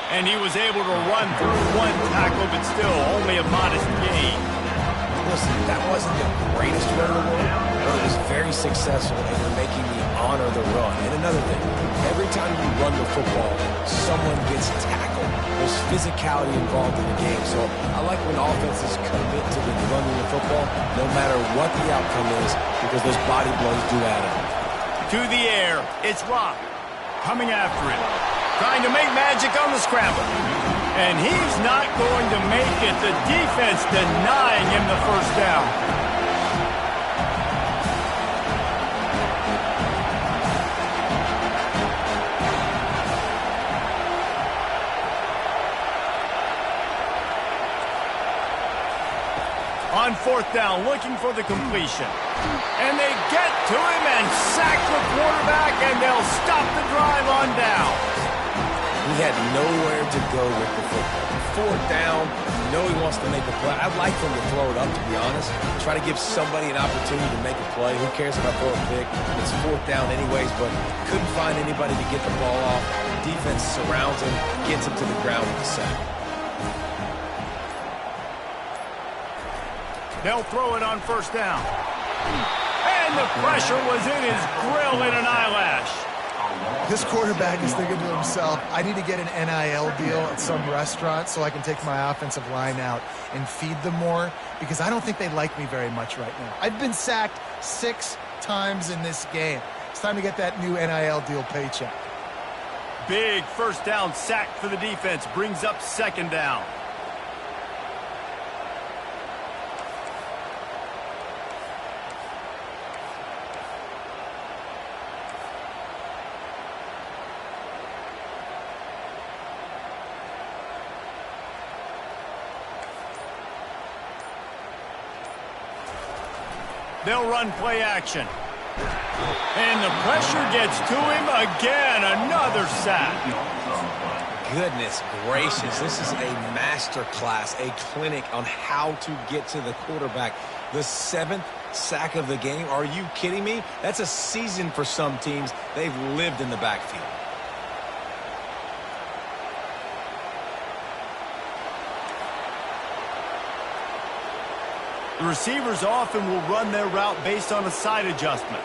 And he was able to run through one tackle, but still only a modest gain. Listen, that wasn't the greatest run in the world, but it was very successful, and they're making me honor the run. And another thing, every time you run the football, someone gets tackled. There's physicality involved in the game. So I like when offenses commit to the running the football, no matter what the outcome is, because those body blows do add up. To the air. It's Rock. Coming after it. Trying to make magic on the scramble. And he's not going to make it. The defense denying him the first down. On 4th down, looking for the completion. And they get to him and sack the quarterback, and they'll stop the drive on down. He had nowhere to go with the football. Fourth down, you know he wants to make a play. I'd like for him to throw it up, to be honest. Try to give somebody an opportunity to make a play. Who cares if I throw a pick? It's fourth down anyways, but couldn't find anybody to get the ball off. Defense surrounds him, gets him to the ground with the sack. They'll throw it on first down. And the pressure was in his grill in an eyelash. This quarterback is thinking to himself, I need to get an NIL deal at some restaurant so I can take my offensive line out and feed them more, because I don't think they like me very much right now. I've been sacked 6 times in this game. It's time to get that new NIL deal paycheck. Big first down sack for the defense, brings up second down. They'll run play action. And the pressure gets to him again. Another sack. Goodness gracious. This is a master class, a clinic on how to get to the quarterback. The 7th sack of the game. Are you kidding me? That's a season for some teams. They've lived in the backfield. The receivers often will run their route based on a side adjustment.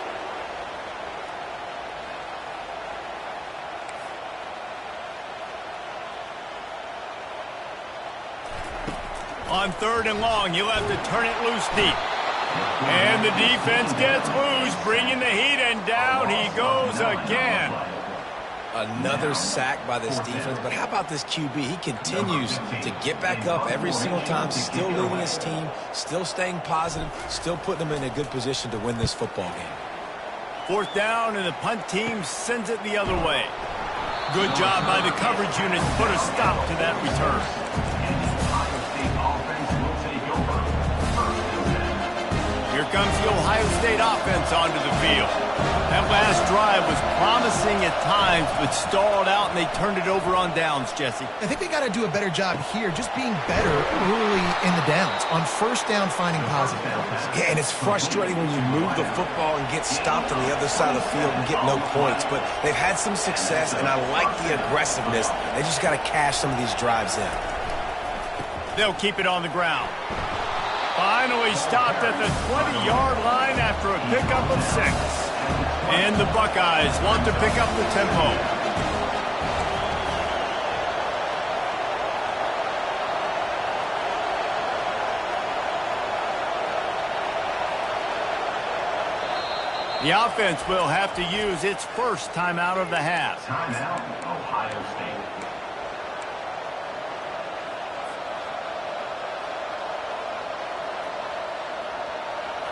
On third and long, you'll have to turn it loose deep. And the defense gets loose, bringing the heat, and down he goes again. Another sack by this defense, but how about this QB? He continues to get back up every single time, still leading his team, still staying positive, still putting them in a good position to win this football game. Fourth down, and the punt team sends it the other way. Good job by the coverage unit to put a stop to that return. Here comes the Ohio State offense onto the field. That last drive was promising at times, but stalled out, and they turned it over on downs, Jesse. I think they got to do a better job here, just being better early in the downs. On first down, finding positive points. Yeah, and it's frustrating when you move the football and get stopped on the other side of the field and get no points. But they've had some success, and I like the aggressiveness. They just got to cash some of these drives in. They'll keep it on the ground. Finally stopped at the 20-yard line after a pickup of 6. And the Buckeyes want to pick up the tempo. The offense will have to use its first timeout of the half. Timeout, Ohio State.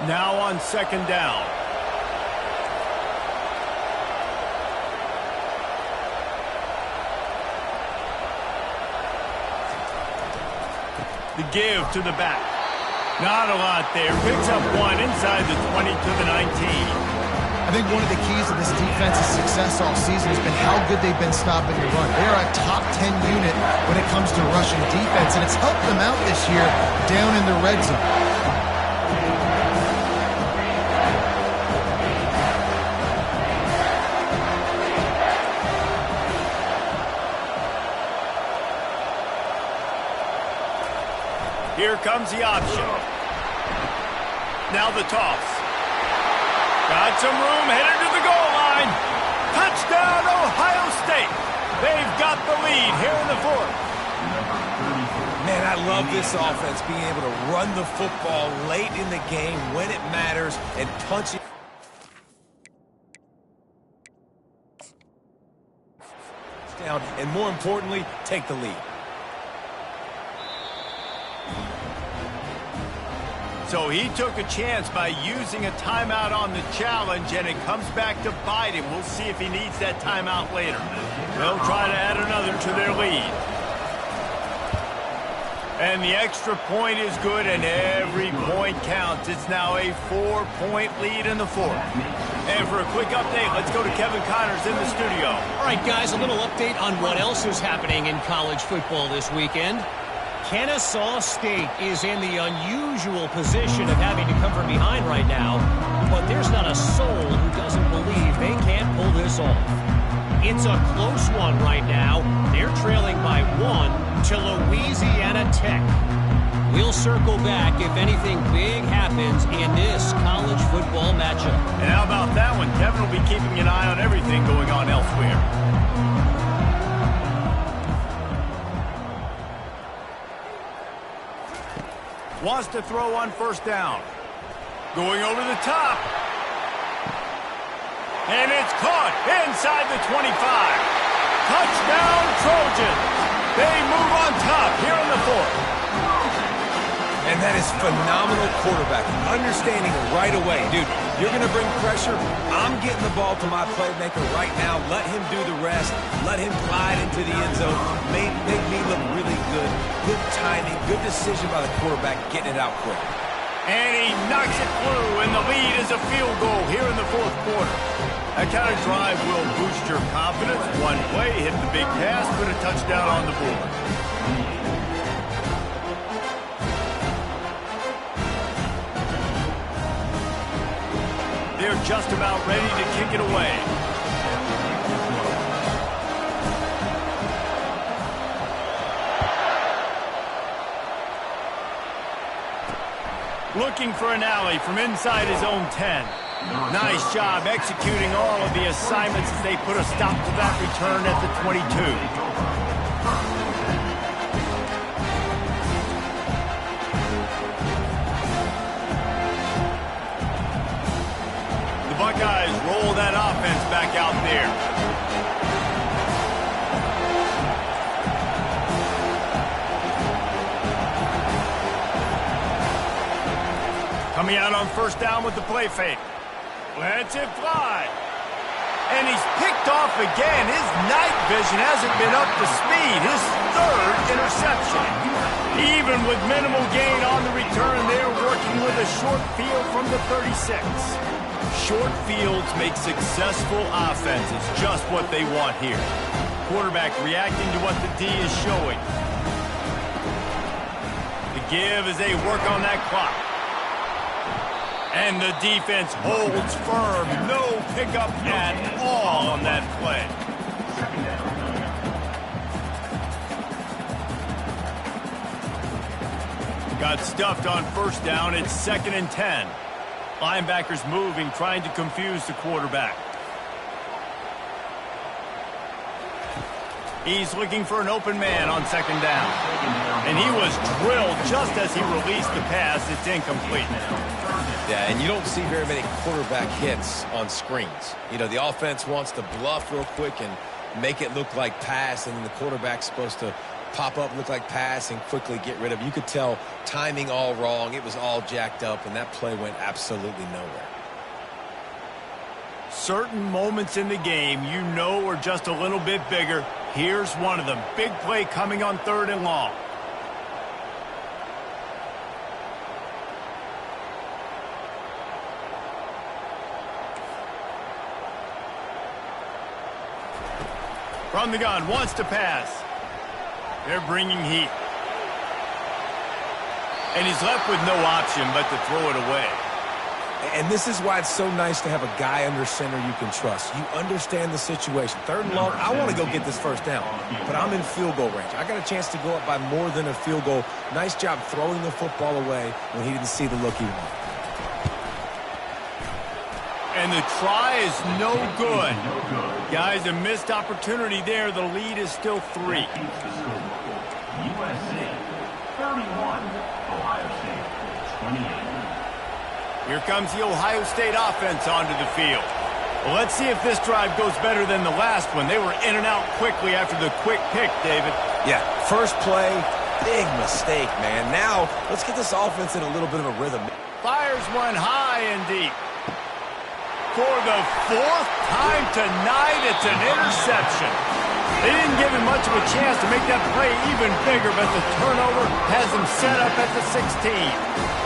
Now on second down. The give to the back. Not a lot there. Picks up 1 inside the 20 to the 19. I think one of the keys of this defense's success all season has been how good they've been stopping the run. They are a top 10 unit when it comes to rushing defense, and it's helped them out this year down in the red zone. Here comes the option. Now the toss. Got some room, headed to the goal line. Touchdown, Ohio State. They've got the lead here in the 4th. Man, I love this offense, being able to run the football late in the game when it matters and punch it down, and more importantly, take the lead. So he took a chance by using a timeout on the challenge, and it comes back to bite him. We'll see if he needs that timeout later. They'll try to add another to their lead. And the extra point is good, and every point counts. It's now a 4-point lead in the fourth. And for a quick update, let's go to Kevin Connors in the studio. All right, guys, a little update on what else is happening in college football this weekend. Kennesaw State is in the unusual position of having to come from behind right now, but there's not a soul who doesn't believe they can't pull this off. It's a close one right now. They're trailing by 1 to Louisiana Tech. We'll circle back if anything big happens in this college football matchup. And how about that one? Kevin will be keeping an eye on everything going on elsewhere. Wants to throw on first down. Going over the top. And it's caught inside the 25. Touchdown, Trojans. They move on top here in the fourth. And that is phenomenal quarterbacking. Understanding right away. Dude, you're going to bring pressure. I'm getting the ball to my playmaker right now. Let him do the rest. Let him glide into the end zone. Make me look really good. Good timing. Good decision by the quarterback getting it out quick. And he knocks it through, and the lead is a field goal here in the fourth quarter. That kind of drive will boost your confidence. One play, hit the big pass, put a touchdown on the board. They're just about ready to kick it away. Looking for an alley from inside his own 10. Nice job executing all of the assignments as they put a stop to that return at the 22. Buckeyes roll that offense back out there. Coming out on first down with the play fake. Lets it fly. And he's picked off again. His night vision hasn't been up to speed. His third interception. Even with minimal gain on the return, they're working with a short field from the 36. Short fields make successful offenses just what they want here. Quarterback reacting to what the D is showing. The give as they work on that clock. And the defense holds firm. No pickup at all on that play. Got stuffed on first down. It's 2nd and 10. Linebackers moving, trying to confuse the quarterback. He's looking for an open man on second down. And he was drilled just as he released the pass. It's incomplete. Yeah, and you don't see very many quarterback hits on screens. You know, the offense wants to bluff real quick and make it look like pass, and then the quarterback's supposed to pop up, look like pass, and quickly get rid of it. You could tell timing all wrong. It was all jacked up, and that play went absolutely nowhere. Certain moments in the game you know are just a little bit bigger. Here's one of them. Big play coming on 3rd and long. From the gun, wants to pass. They're bringing heat. And he's left with no option but to throw it away. And this is why it's so nice to have a guy under center you can trust. You understand the situation. 3rd and long, I want to go get this first down, but I'm in field goal range. I got a chance to go up by more than a field goal. Nice job throwing the football away when he didn't see the look he wanted. And the try is no good. Guys, a missed opportunity there. The lead is still 3. USC 31, Ohio State 28. Here comes the Ohio State offense onto the field. Well, let's see if this drive goes better than the last one. They were in and out quickly after the quick pick, David. Yeah, first play, big mistake, man. Now, let's get this offense in a little bit of a rhythm. Fires one high and deep. For the 4th time tonight, it's an interception. They didn't give him much of a chance to make that play even bigger, but the turnover has him set up at the 16.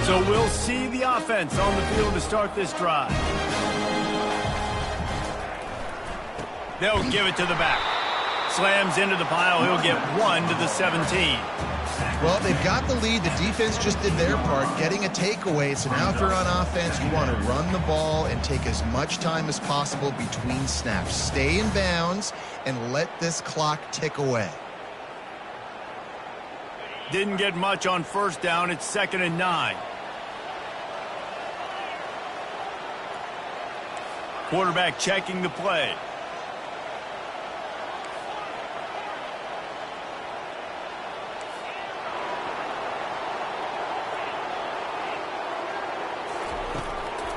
So we'll see the offense on the field to start this drive. They'll give it to the back. Slams into the pile. He'll get 1 to the 17. Well, they've got the lead. The defense just did their part, getting a takeaway. So now if they're on offense, you want to run the ball and take as much time as possible between snaps. Stay in bounds and let this clock tick away. Didn't get much on first down. It's 2nd and 9. Quarterback checking the play.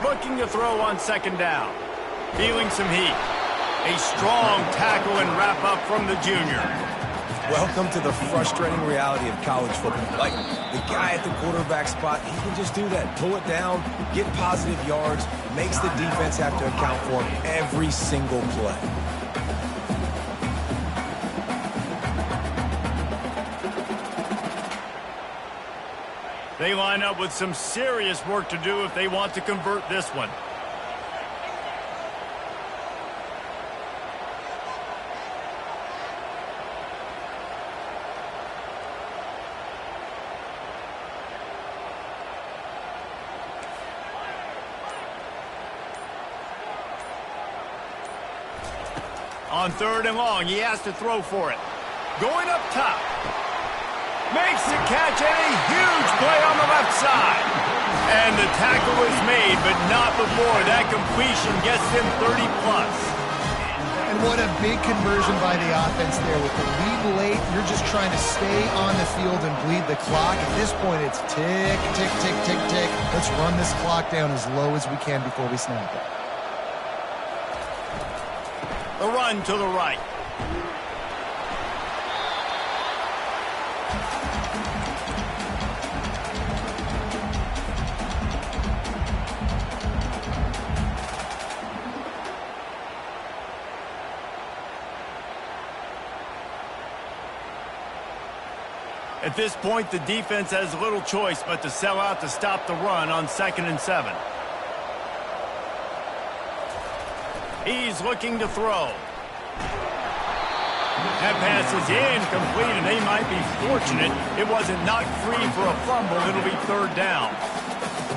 Looking to throw on 2nd down. Feeling some heat. A strong tackle and wrap up from the junior. Welcome to the frustrating reality of college football. Like, the guy at the quarterback spot, he can just do that. Pull it down, get positive yards, makes the defense have to account for every single play. They line up with some serious work to do if they want to convert this one. On 3rd and long, he has to throw for it. Going up top. Makes the catch and a huge play on the left side. And the tackle is made, but not before that completion gets them 30-plus. And what a big conversion by the offense there. With the lead late, you're just trying to stay on the field and bleed the clock. At this point, it's tick, tick, tick, tick, tick. Let's run this clock down as low as we can before we snap it. The run to the right. At this point, the defense has little choice but to sell out to stop the run on 2nd and 7. He's looking to throw. That pass is incomplete, and they might be fortunate it wasn't knocked free for a fumble. It'll be 3rd down.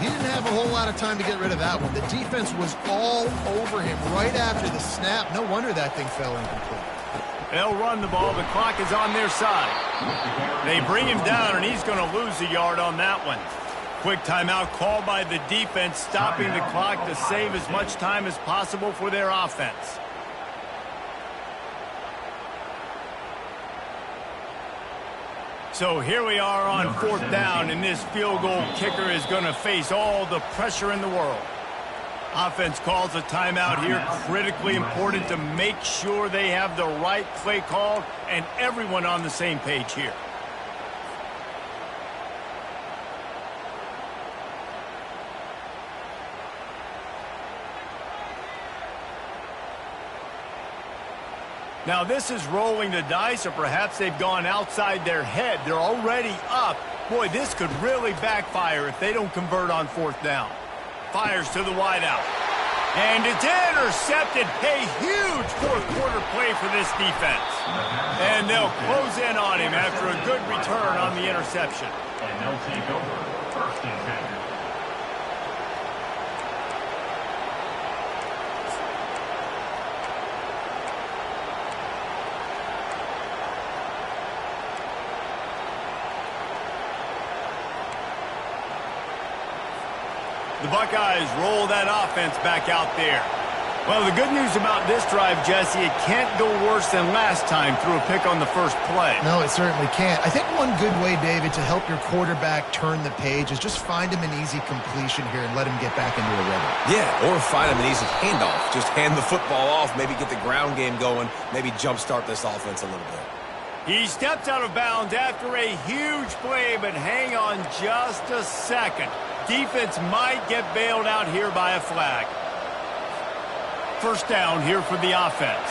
He didn't have a whole lot of time to get rid of that one. The defense was all over him right after the snap. No wonder that thing fell incomplete. They'll run the ball. The clock is on their side. They bring him down, and he's going to lose a yard on that one. Quick timeout called by the defense, stopping the clock to save as much time as possible for their offense. So here we are on 4th down, and this field goal kicker is going to face all the pressure in the world. Offense calls a timeout here. Critically important to make sure they have the right play called and everyone on the same page here. Now this is rolling the dice, or perhaps they've gone outside their head. They're already up. Boy, this could really backfire if they don't convert on 4th down. Fires to the wideout. And it's intercepted. A huge 4th quarter play for this defense. And they'll close in on him after a good return on the interception. And they'll take over 1st and 10. The Buckeyes roll that offense back out there. Well, the good news about this drive, Jesse, it can't go worse than last time through a pick on the first play. No, it certainly can't. I think one good way, David, to help your quarterback turn the page is just find him an easy completion here and let him get back into a rhythm. Yeah, or find him an easy handoff. Just hand the football off, maybe get the ground game going, maybe jumpstart this offense a little bit. He steps out of bounds after a huge play, but hang on just a second. Defense might get bailed out here by a flag. 1st down here for the offense.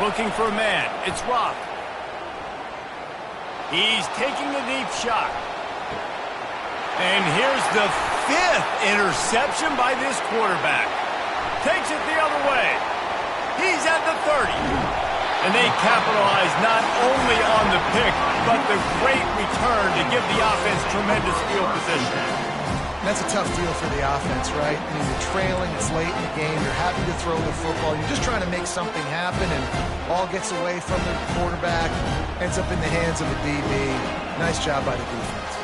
Looking for a man. It's Rock. He's taking a deep shot. And here's the 5th interception by this quarterback. Takes it the other way. He's at the 30. And they capitalize not only on the pick, but the great return to give the offense tremendous field position. That's a tough deal for the offense, right? I mean, you're trailing, it's late in the game, you're happy to throw the football, you're just trying to make something happen, and ball gets away from the quarterback, ends up in the hands of the DB. Nice job by the defense.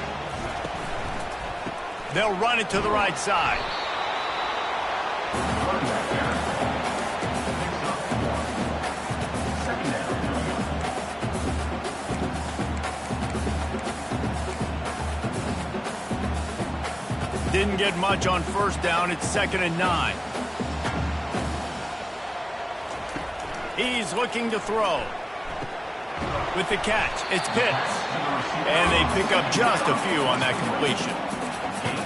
They'll run it to the right side. Didn't get much on 1st down. It's 2nd and 9. He's looking to throw. With the catch, it's Pitts. And they pick up just a few on that completion.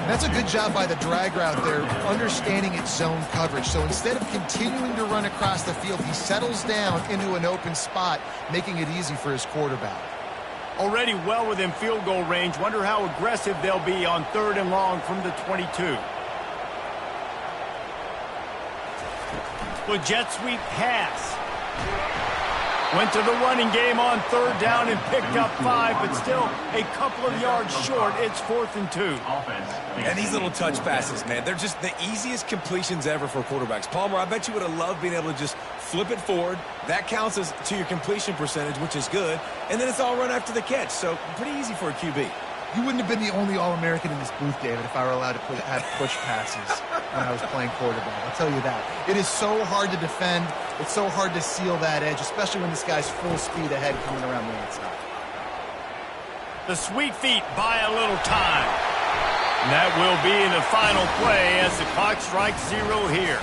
That's a good job by the drag route there, understanding its zone coverage. So instead of continuing to run across the field, he settles down into an open spot, making it easy for his quarterback. Already well within field goal range. Wonder how aggressive they'll be on 3rd and long from the 22. Well, jet sweep pass. Went to the running game on 3rd down and picked up 5, but still a couple of yards short. It's 4th and 2. And these little touch passes, man, they're just the easiest completions ever for quarterbacks. Palmer, I bet you would have loved being able to just flip it forward. That counts as to your completion percentage, which is good. And then it's all run after the catch. So pretty easy for a QB. You wouldn't have been the only All-American in this booth, David, if I were allowed to have push passes when I was playing quarterback. I'll tell you that. It is so hard to defend. It's so hard to seal that edge, especially when this guy's full speed ahead coming around the outside. The sweet feet buy a little time. And that will be in the final play as the clock strikes 0 here.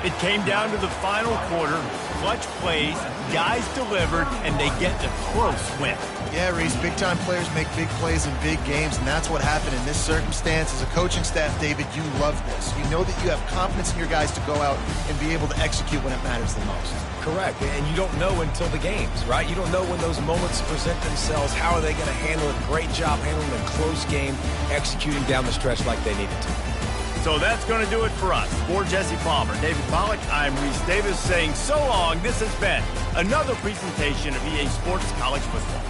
It came down to the final quarter. Clutch plays, guys delivered, and they get a close win. Yeah, Reese, big-time players make big plays in big games, and that's what happened in this circumstance. As a coaching staff, David, you love this. You know that you have confidence in your guys to go out and be able to execute when it matters the most. Correct, and you don't know until the games, right? You don't know when those moments present themselves. How are they going to handle it? Great job handling a close game, executing down the stretch like they needed to. So that's going to do it for us. For Jesse Palmer, David Pollack, I'm Reese Davis saying so long. This has been another presentation of EA Sports College Football.